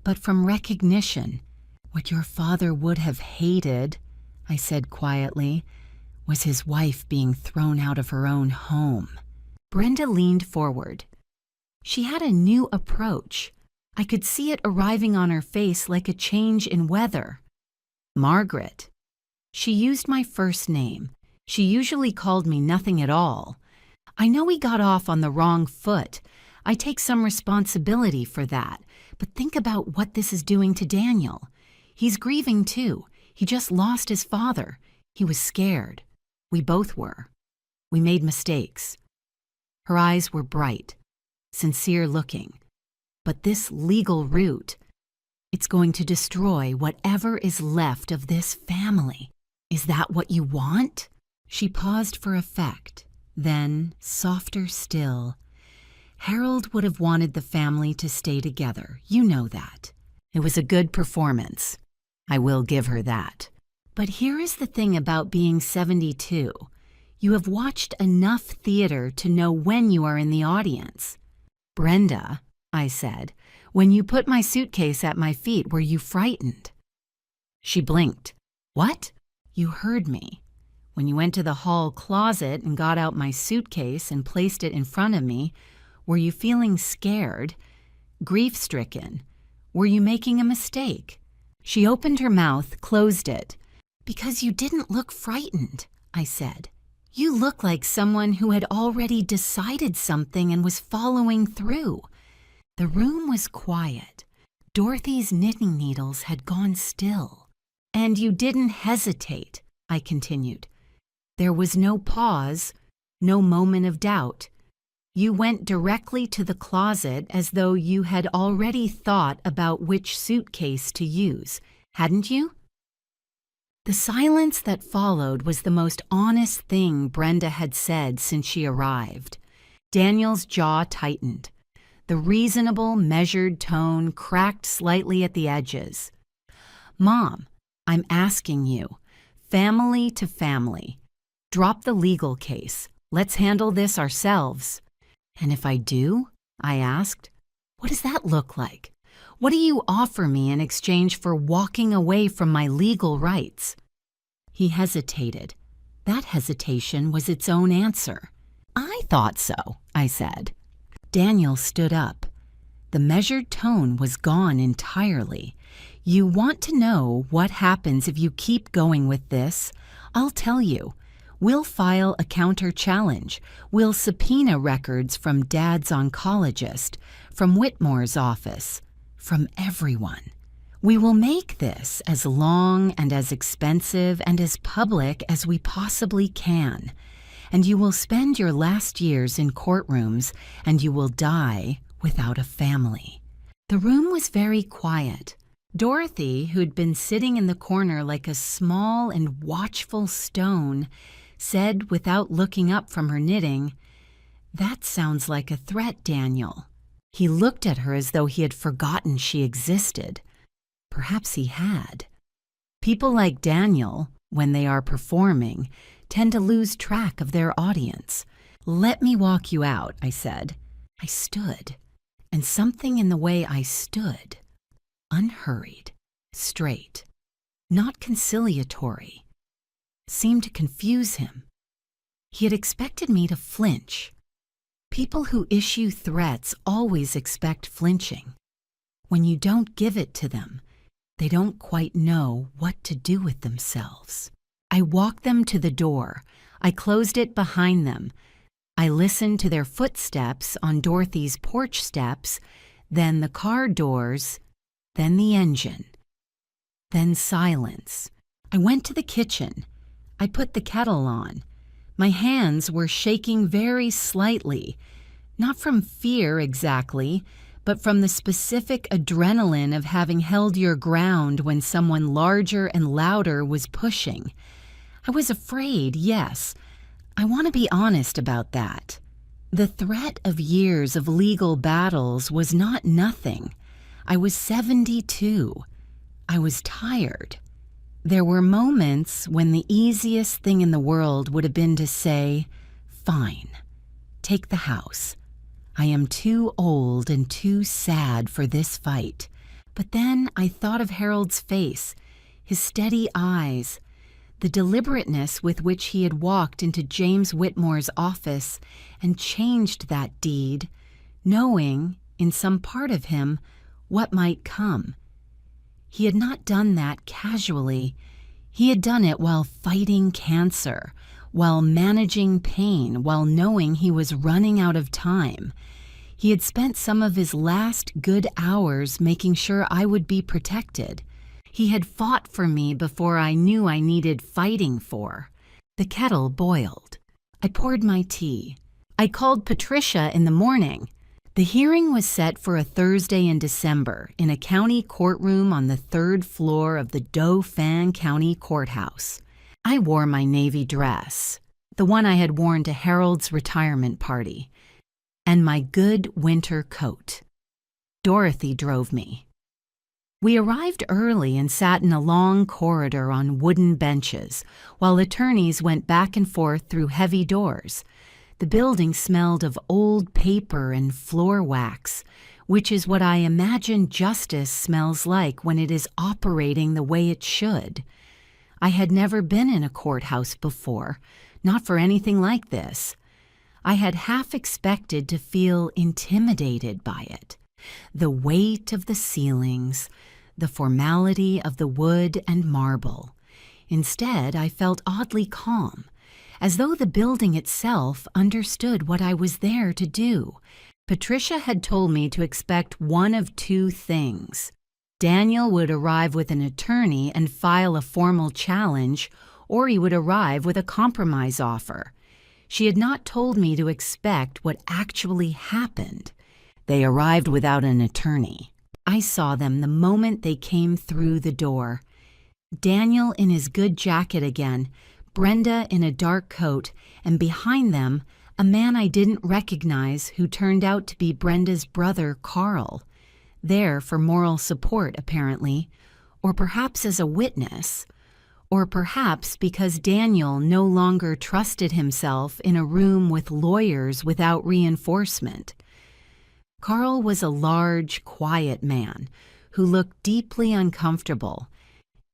but from recognition. What your father would have hated, I said quietly, was his wife being thrown out of her own home. Brenda leaned forward. She had a new approach. I could see it arriving on her face like a change in weather. Margaret. She used my first name. She usually called me nothing at all. I know we got off on the wrong foot. I take some responsibility for that. But think about what this is doing to Daniel. He's grieving too. He just lost his father. He was scared. We both were. We made mistakes. Her eyes were bright, sincere looking. But this legal route, it's going to destroy whatever is left of this family. Is that what you want? She paused for effect. Then, softer still, Harold would have wanted the family to stay together. You know that. It was a good performance. I will give her that. But here is the thing about being 72. You have watched enough theater to know when you are in the audience. Brenda, I said, when you put my suitcase at my feet, were you frightened? She blinked. What? You heard me. When you went to the hall closet and got out my suitcase and placed it in front of me, were you feeling scared, grief-stricken? Were you making a mistake? She opened her mouth, closed it. Because you didn't look frightened, I said. You look like someone who had already decided something and was following through. The room was quiet. Dorothy's knitting needles had gone still. And you didn't hesitate, I continued. There was no pause, no moment of doubt. You went directly to the closet as though you had already thought about which suitcase to use, hadn't you? The silence that followed was the most honest thing Brenda had said since she arrived. Daniel's jaw tightened. The reasonable, measured tone cracked slightly at the edges. Mom, I'm asking you, family to family, drop the legal case. Let's handle this ourselves. And if I do, I asked, what does that look like? What do you offer me in exchange for walking away from my legal rights? He hesitated. That hesitation was its own answer. I thought so, I said. Daniel stood up. The measured tone was gone entirely. You want to know what happens if you keep going with this? I'll tell you. We'll file a counter-challenge. We'll subpoena records from Dad's oncologist, from Whitmore's office, from everyone. We will make this as long and as expensive and as public as we possibly can. And you will spend your last years in courtrooms, and you will die without a family. The room was very quiet. Dorothy, who'd been sitting in the corner like a small and watchful stone, said without looking up from her knitting, "That sounds like a threat, Daniel." He looked at her as though he had forgotten she existed. Perhaps he had. People like Daniel, when they are performing, tend to lose track of their audience. Let me walk you out, I said. I stood, and something in the way I stood, unhurried, straight, not conciliatory, seemed to confuse him. He had expected me to flinch. People who issue threats always expect flinching. When you don't give it to them, they don't quite know what to do with themselves. I walked them to the door. I closed it behind them. I listened to their footsteps on Dorothy's porch steps, then the car doors, then the engine, then silence. I went to the kitchen. I put the kettle on. My hands were shaking very slightly. Not from fear exactly, but from the specific adrenaline of having held your ground when someone larger and louder was pushing. I was afraid, yes. I want to be honest about that. The threat of years of legal battles was not nothing. I was 72. I was tired. There were moments when the easiest thing in the world would have been to say, "Fine, take the house. I am too old and too sad for this fight." But then I thought of Harold's face, his steady eyes, the deliberateness with which he had walked into James Whitmore's office and changed that deed, knowing, in some part of him, what might come. He had not done that casually. He had done it while fighting cancer, while managing pain, while knowing he was running out of time. He had spent some of his last good hours making sure I would be protected. He had fought for me before I knew I needed fighting for. The kettle boiled. I poured my tea. I called Patricia in the morning. The hearing was set for a Thursday in December in a county courtroom on the 3rd floor of the Dauphin County Courthouse. I wore my navy dress, the one I had worn to Harold's retirement party, and my good winter coat. Dorothy drove me. We arrived early and sat in a long corridor on wooden benches while attorneys went back and forth through heavy doors. The building smelled of old paper and floor wax, which is what I imagine justice smells like when it is operating the way it should. I had never been in a courthouse before, not for anything like this. I had half expected to feel intimidated by it. The weight of the ceilings, the formality of the wood and marble. Instead, I felt oddly calm, as though the building itself understood what I was there to do. Patricia had told me to expect one of two things. Daniel would arrive with an attorney and file a formal challenge, or he would arrive with a compromise offer. She had not told me to expect what actually happened. They arrived without an attorney. I saw them the moment they came through the door. Daniel in his good jacket again, Brenda in a dark coat, and behind them, a man I didn't recognize who turned out to be Brenda's brother, Carl. There for moral support, apparently, or perhaps as a witness, or perhaps because Daniel no longer trusted himself in a room with lawyers without reinforcement. Carl was a large, quiet man who looked deeply uncomfortable,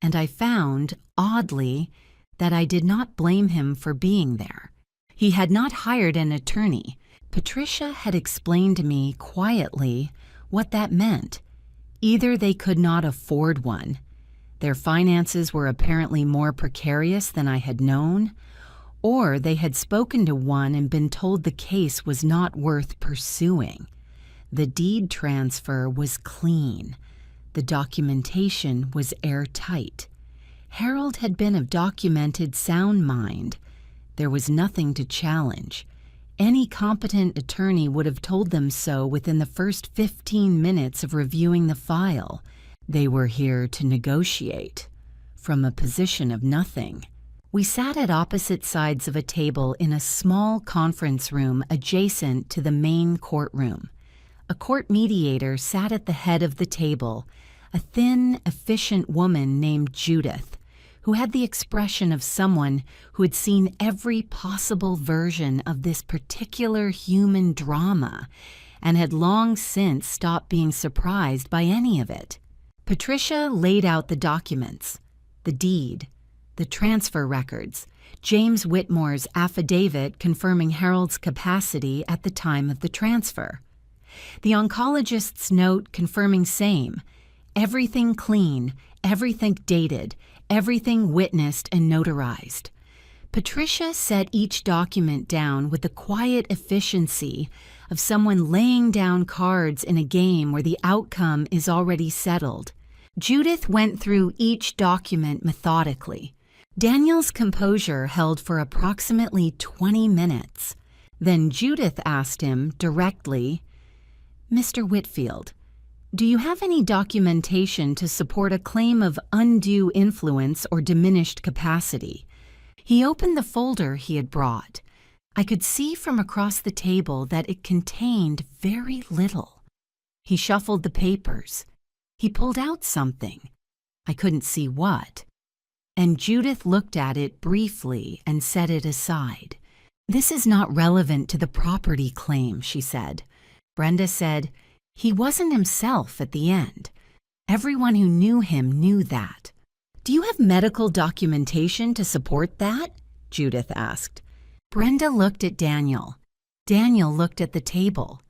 and I found, oddly, that I did not blame him for being there. He had not hired an attorney. Patricia had explained to me quietly what that meant. Either they could not afford one, their finances were apparently more precarious than I had known, or they had spoken to one and been told the case was not worth pursuing. The deed transfer was clean. The documentation was airtight. Harold had been of documented sound mind. There was nothing to challenge. Any competent attorney would have told them so within the first 15 minutes of reviewing the file. They were here to negotiate, from a position of nothing. We sat at opposite sides of a table in a small conference room adjacent to the main courtroom. A court mediator sat at the head of the table, a thin, efficient woman named Judith, who had the expression of someone who had seen every possible version of this particular human drama and had long since stopped being surprised by any of it. Patricia laid out the documents, the deed, the transfer records, James Whitmore's affidavit confirming Harold's capacity at the time of the transfer, the oncologist's note confirming same, everything clean, everything dated, everything witnessed and notarized. Patricia set each document down with the quiet efficiency of someone laying down cards in a game where the outcome is already settled. Judith went through each document methodically. Daniel's composure held for approximately 20 minutes. Then Judith asked him directly, "Mr. Whitfield, do you have any documentation to support a claim of undue influence or diminished capacity?" He opened the folder he had brought. I could see from across the table that it contained very little. He shuffled the papers. He pulled out something. I couldn't see what. And Judith looked at it briefly and set it aside. "This is not relevant to the property claim," she said. Brenda said, "He wasn't himself at the end. Everyone who knew him knew that." "Do you have medical documentation to support that?" Judith asked. Brenda looked at Daniel. Daniel looked at the table.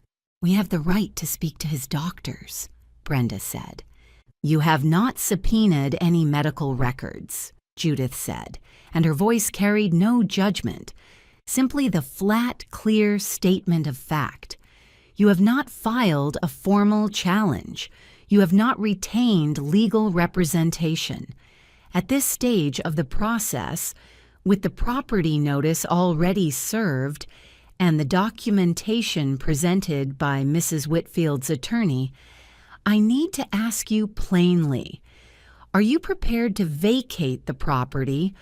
"We have the right to speak to his doctors," Brenda said. "You have not subpoenaed any medical records," Judith said, and her voice carried no judgment, simply the flat, clear statement of fact. "You have not filed a formal challenge. You have not retained legal representation. At this stage of the process, with the property notice already served and the documentation presented by Mrs. Whitfield's attorney, I need to ask you plainly, are you prepared to vacate the property,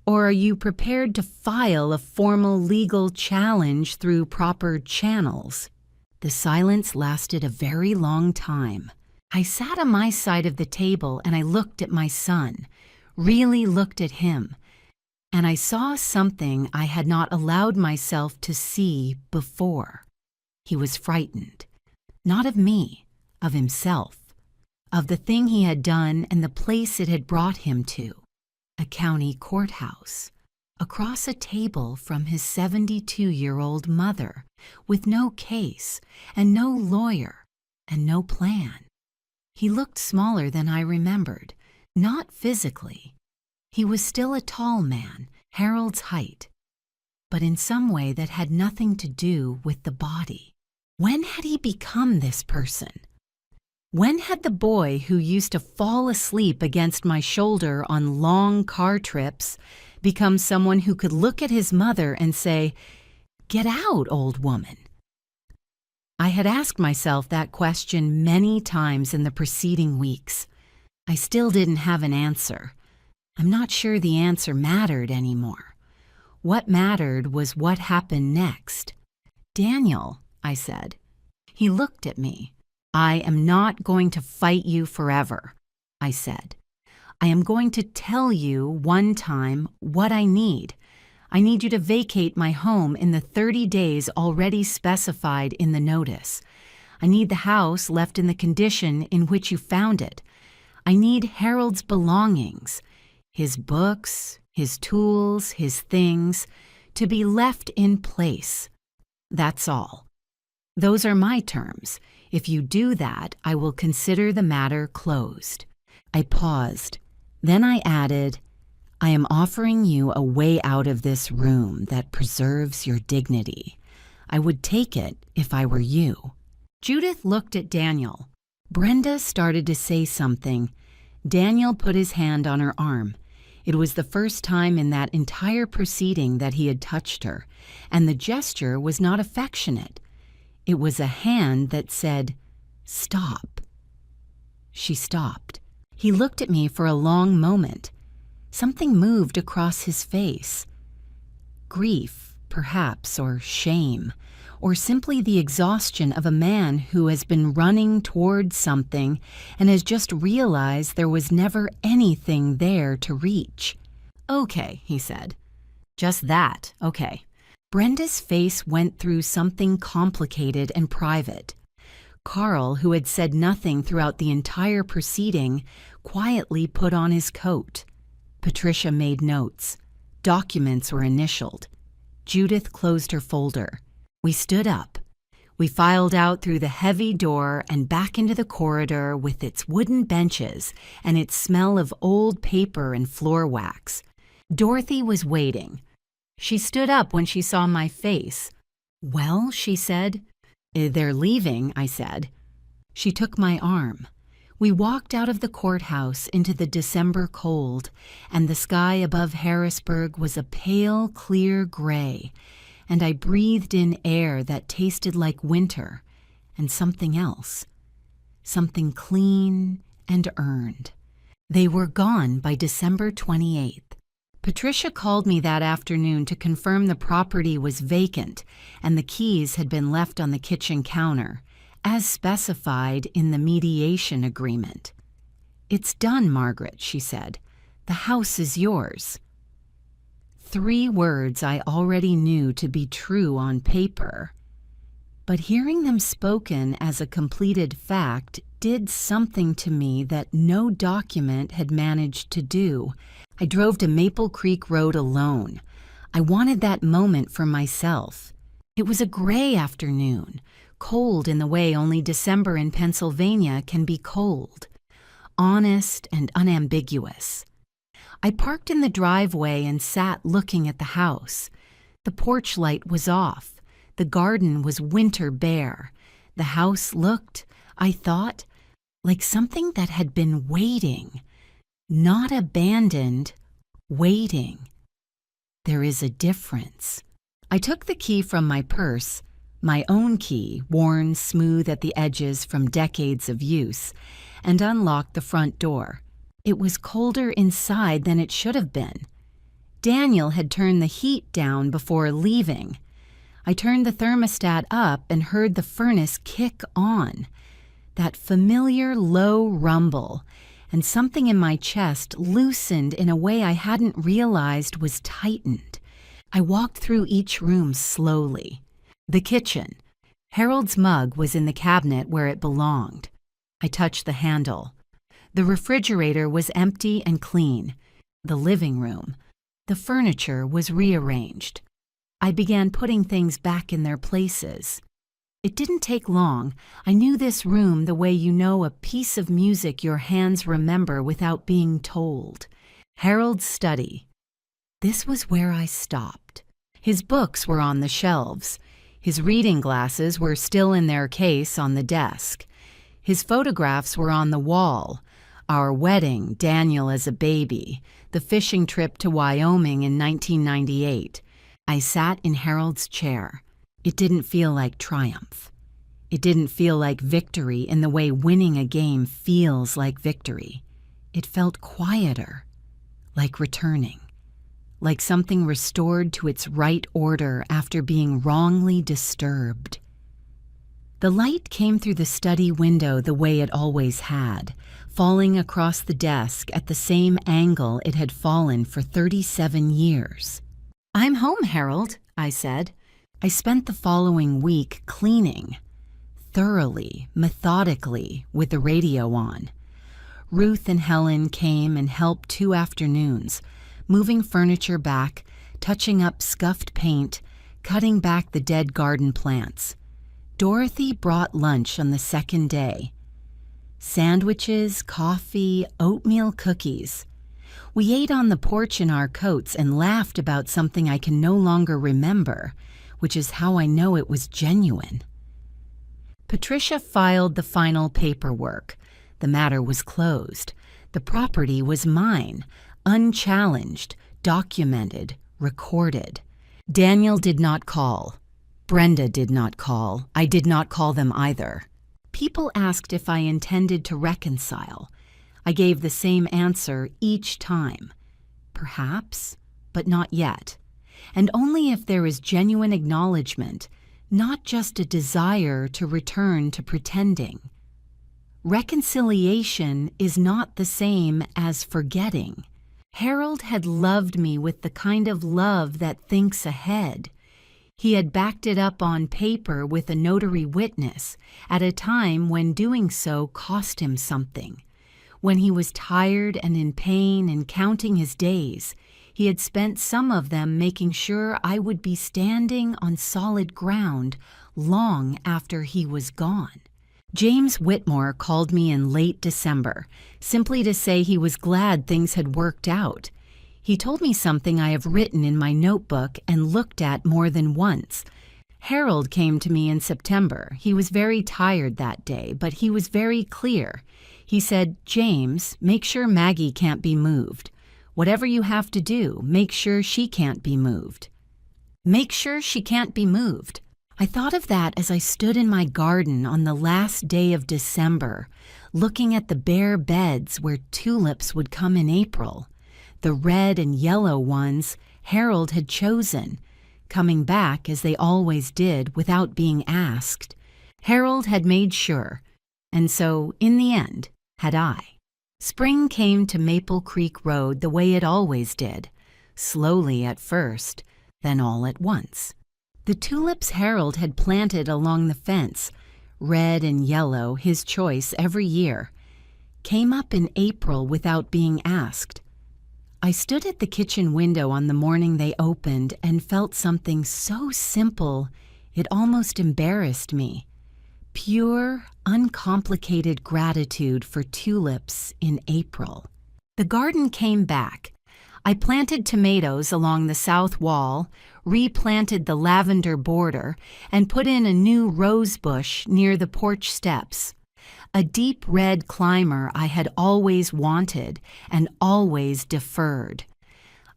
or are you prepared to file a formal legal challenge through proper channels?" The silence lasted a very long time. I sat on my side of the table and I looked at my son, really looked at him, and I saw something I had not allowed myself to see before. He was frightened, not of me, of himself, of the thing he had done and the place it had brought him to, a county courthouse, across a table from his 72-year-old mother, with no case and no lawyer and no plan. He looked smaller than I remembered, not physically. He was still a tall man, Harold's height, but in some way that had nothing to do with the body. When had he become this person? When had the boy who used to fall asleep against my shoulder on long car trips become someone who could look at his mother and say, "Get out, old woman"? I had asked myself that question many times in the preceding weeks. I still didn't have an answer. I'm not sure the answer mattered anymore. What mattered was what happened next. "Daniel," I said. He looked at me. "I am not going to fight you forever," I said. "I am going to tell you one time what I need. I need you to vacate my home in the 30 days already specified in the notice. I need the house left in the condition in which you found it. I need Harold's belongings, his books, his tools, his things, to be left in place. That's all. Those are my terms. If you do that, I will consider the matter closed." I paused. Then I added, "I am offering you a way out of this room that preserves your dignity. I would take it if I were you." Judith looked at Daniel. Brenda started to say something. Daniel put his hand on her arm. It was the first time in that entire proceeding that he had touched her, and the gesture was not affectionate. It was a hand that said, "Stop." She stopped. He looked at me for a long moment. Something moved across his face. Grief, perhaps, or shame, or simply the exhaustion of a man who has been running toward something and has just realized there was never anything there to reach. "Okay," he said. "Just that, okay." Brenda's face went through something complicated and private. Carl, who had said nothing throughout the entire proceeding, quietly put on his coat. Patricia made notes. Documents were initialed. Judith closed her folder. We stood up. We filed out through the heavy door and back into the corridor with its wooden benches and its smell of old paper and floor wax. Dorothy was waiting. She stood up when she saw my face. "Well," she said. "They're leaving," I said. She took my arm. We walked out of the courthouse into the December cold, and the sky above Harrisburg was a pale, clear gray, and I breathed in air that tasted like winter and something else, something clean and earned. They were gone by December 28th. Patricia called me that afternoon to confirm the property was vacant and the keys had been left on the kitchen counter, as specified in the mediation agreement. "It's done, Margaret," she said. "The house is yours." 3 words I already knew to be true on paper, but hearing them spoken as a completed fact did something to me that no document had managed to do. I drove to Maple Creek Road alone. I wanted that moment for myself. It was a gray afternoon, cold in the way only December in Pennsylvania can be cold, honest and unambiguous. I parked in the driveway and sat looking at the house. The porch light was off. The garden was winter bare. The house looked, I thought, like something that had been waiting. Not abandoned, waiting. There is a difference. I took the key from my purse, my own key, worn smooth at the edges from decades of use, and unlocked the front door. It was colder inside than it should have been. Daniel had turned the heat down before leaving. I turned the thermostat up and heard the furnace kick on. That familiar low rumble, and something in my chest loosened in a way I hadn't realized was tightened. I walked through each room slowly. The kitchen. Harold's mug was in the cabinet where it belonged. I touched the handle. The refrigerator was empty and clean. The living room. The furniture was rearranged. I began putting things back in their places. It didn't take long. I knew this room the way you know a piece of music your hands remember without being told. Harold's study. This was where I stopped. His books were on the shelves. His reading glasses were still in their case on the desk. His photographs were on the wall. Our wedding, Daniel as a baby, the fishing trip to Wyoming in 1998. I sat in Harold's chair. It didn't feel like triumph. It didn't feel like victory in the way winning a game feels like victory. It felt quieter, like returning, like something restored to its right order after being wrongly disturbed. The light came through the study window the way it always had, falling across the desk at the same angle it had fallen for 37 years. "I'm home, Harold," I said. I spent the following week cleaning, thoroughly, methodically, with the radio on. Ruth and Helen came and helped 2 afternoons, moving furniture back, touching up scuffed paint, cutting back the dead garden plants. Dorothy brought lunch on the second day. Sandwiches, coffee, oatmeal cookies. We ate on the porch in our coats and laughed about something I can no longer remember, which is how I know it was genuine. Patricia filed the final paperwork. The matter was closed. The property was mine, unchallenged, documented, recorded. Daniel did not call. Brenda did not call. I did not call them either. People asked if I intended to reconcile. I gave the same answer each time. Perhaps, but not yet. And only if there is genuine acknowledgement, not just a desire to return to pretending. Reconciliation is not the same as forgetting. Harold had loved me with the kind of love that thinks ahead. He had backed it up on paper with a notary witness at a time when doing so cost him something. When he was tired and in pain and counting his days, he had spent some of them making sure I would be standing on solid ground long after he was gone. James Whitmore called me in late December, simply to say he was glad things had worked out. He told me something I have written in my notebook and looked at more than once. Harold came to me in September. He was very tired that day, but he was very clear. He said, "James, make sure Maggie can't be moved. Whatever you have to do, make sure she can't be moved." Make sure she can't be moved. I thought of that as I stood in my garden on the last day of December, looking at the bare beds where tulips would come in April. The red and yellow ones Harold had chosen, coming back as they always did without being asked. Harold had made sure, and so, in the end, had I. Spring came to Maple Creek Road the way it always did, slowly at first, then all at once. The tulips Harold had planted along the fence, red and yellow, his choice every year, came up in April without being asked. I stood at the kitchen window on the morning they opened and felt something so simple it almost embarrassed me. Pure, uncomplicated gratitude for tulips in April. The garden came back. I planted tomatoes along the south wall, replanted the lavender border, and put in a new rose bush near the porch steps. A deep red climber I had always wanted and always deferred.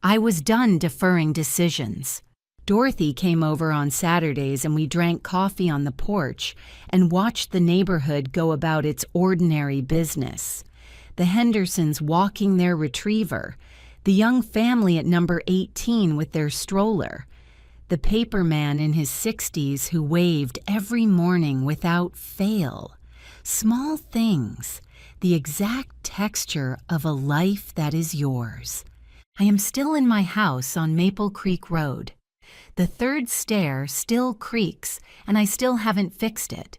I was done deferring decisions. Dorothy came over on Saturdays and we drank coffee on the porch and watched the neighborhood go about its ordinary business. The Hendersons walking their retriever, the young family at number 18 with their stroller, the paperman in his 60s who waved every morning without fail. Small things, the exact texture of a life that is yours. I am still in my house on Maple Creek Road. The third stair still creaks, and I still haven't fixed it.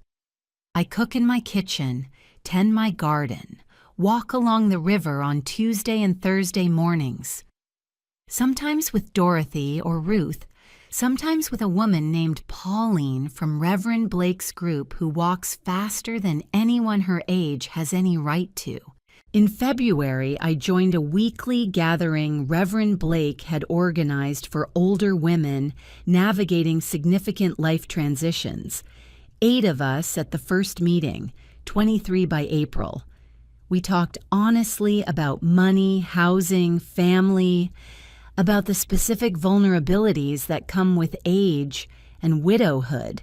I cook in my kitchen, tend my garden, walk along the river on Tuesday and Thursday mornings. Sometimes with Dorothy or Ruth, sometimes with a woman named Pauline from Reverend Blake's group who walks faster than anyone her age has any right to. In February, I joined a weekly gathering Reverend Blake had organized for older women navigating significant life transitions. 8 of us at the first meeting, 23 by April. We talked honestly about money, housing, family, about the specific vulnerabilities that come with age and widowhood.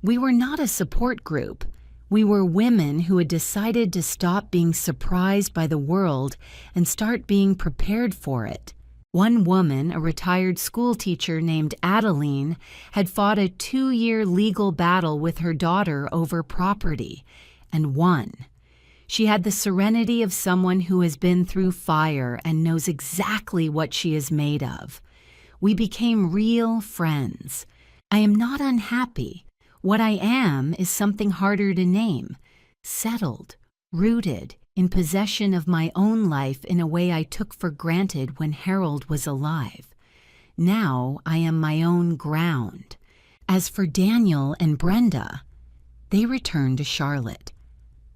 We were not a support group. We were women who had decided to stop being surprised by the world and start being prepared for it. One woman, a retired schoolteacher named Adeline, had fought a 2-year legal battle with her daughter over property, and won. She had the serenity of someone who has been through fire and knows exactly what she is made of. We became real friends. I am not unhappy. What I am is something harder to name. Settled, rooted, in possession of my own life in a way I took for granted when Harold was alive. Now I am my own ground. As for Daniel and Brenda, they returned to Charlotte.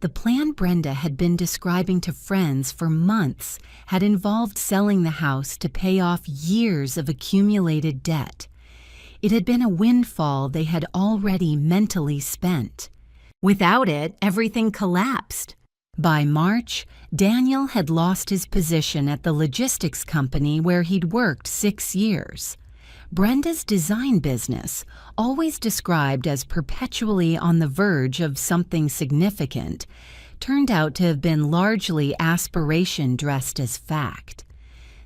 The plan Brenda had been describing to friends for months had involved selling the house to pay off years of accumulated debt. It had been a windfall they had already mentally spent. Without it, everything collapsed. By March, Daniel had lost his position at the logistics company where he'd worked 6 years. Brenda's design business, always described as perpetually on the verge of something significant, turned out to have been largely aspiration dressed as fact.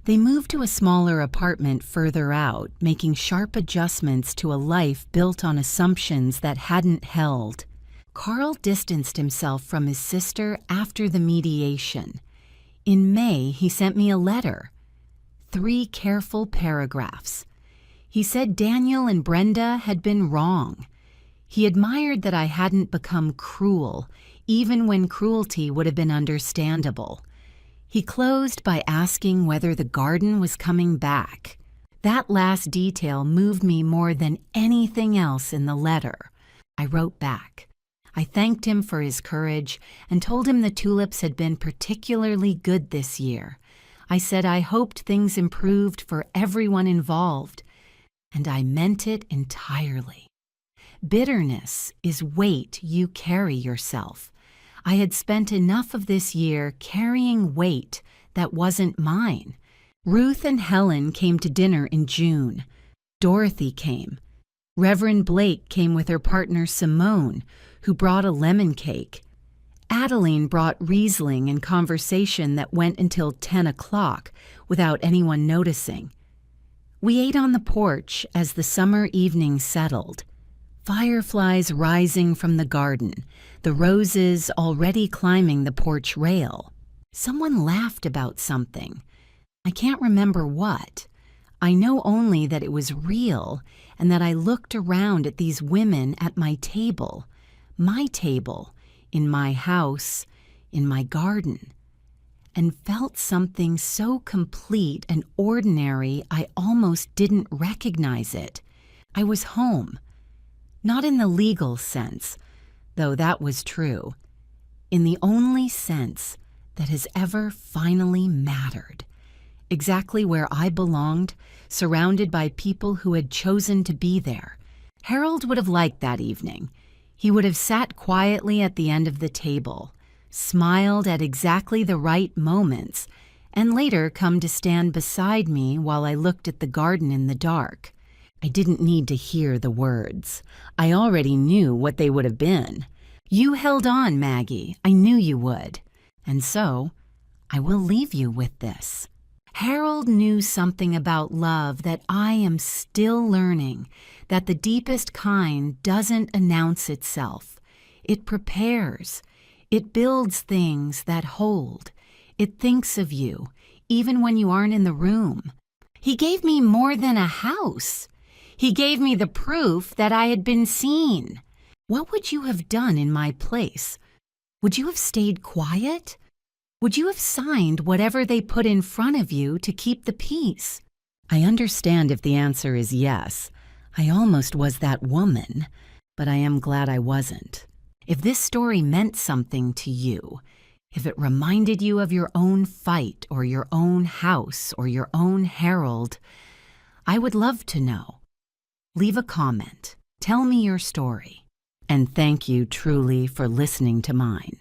They moved to a smaller apartment further out, making sharp adjustments to a life built on assumptions that hadn't held. Carl distanced himself from his sister after the mediation. In May, he sent me a letter. 3 careful paragraphs. He said Daniel and Brenda had been wrong. He admired that I hadn't become cruel, even when cruelty would have been understandable. He closed by asking whether the garden was coming back. That last detail moved me more than anything else in the letter. I wrote back. I thanked him for his courage and told him the tulips had been particularly good this year. I said I hoped things improved for everyone involved, and I meant it entirely. Bitterness is weight you carry yourself. I had spent enough of this year carrying weight that wasn't mine. Ruth and Helen came to dinner in June. Dorothy came. Reverend Blake came with her partner Simone, who brought a lemon cake. Adeline brought Riesling and conversation that went until 10 o'clock without anyone noticing. We ate on the porch as the summer evening settled. Fireflies rising from the garden, the roses already climbing the porch rail. Someone laughed about something. I can't remember what. I know only that it was real and that I looked around at these women at my table, in my house, in my garden, and felt something so complete and ordinary I almost didn't recognize it. I was home. Not in the legal sense, though that was true. In the only sense that has ever finally mattered. Exactly where I belonged, surrounded by people who had chosen to be there. Harold would have liked that evening. He would have sat quietly at the end of the table, smiled at exactly the right moments, and later come to stand beside me while I looked at the garden in the dark. I didn't need to hear the words. I already knew what they would have been. You held on, Maggie. I knew you would. And so, I will leave you with this. Harold knew something about love that I am still learning, that the deepest kind doesn't announce itself. It prepares. It builds things that hold. It thinks of you, even when you aren't in the room. He gave me more than a house. He gave me the proof that I had been seen. What would you have done in my place? Would you have stayed quiet? Would you have signed whatever they put in front of you to keep the peace? I understand if the answer is yes. I almost was that woman, but I am glad I wasn't. If this story meant something to you, if it reminded you of your own fight or your own house or your own Harold, I would love to know. Leave a comment. Tell me your story. And thank you truly for listening to mine.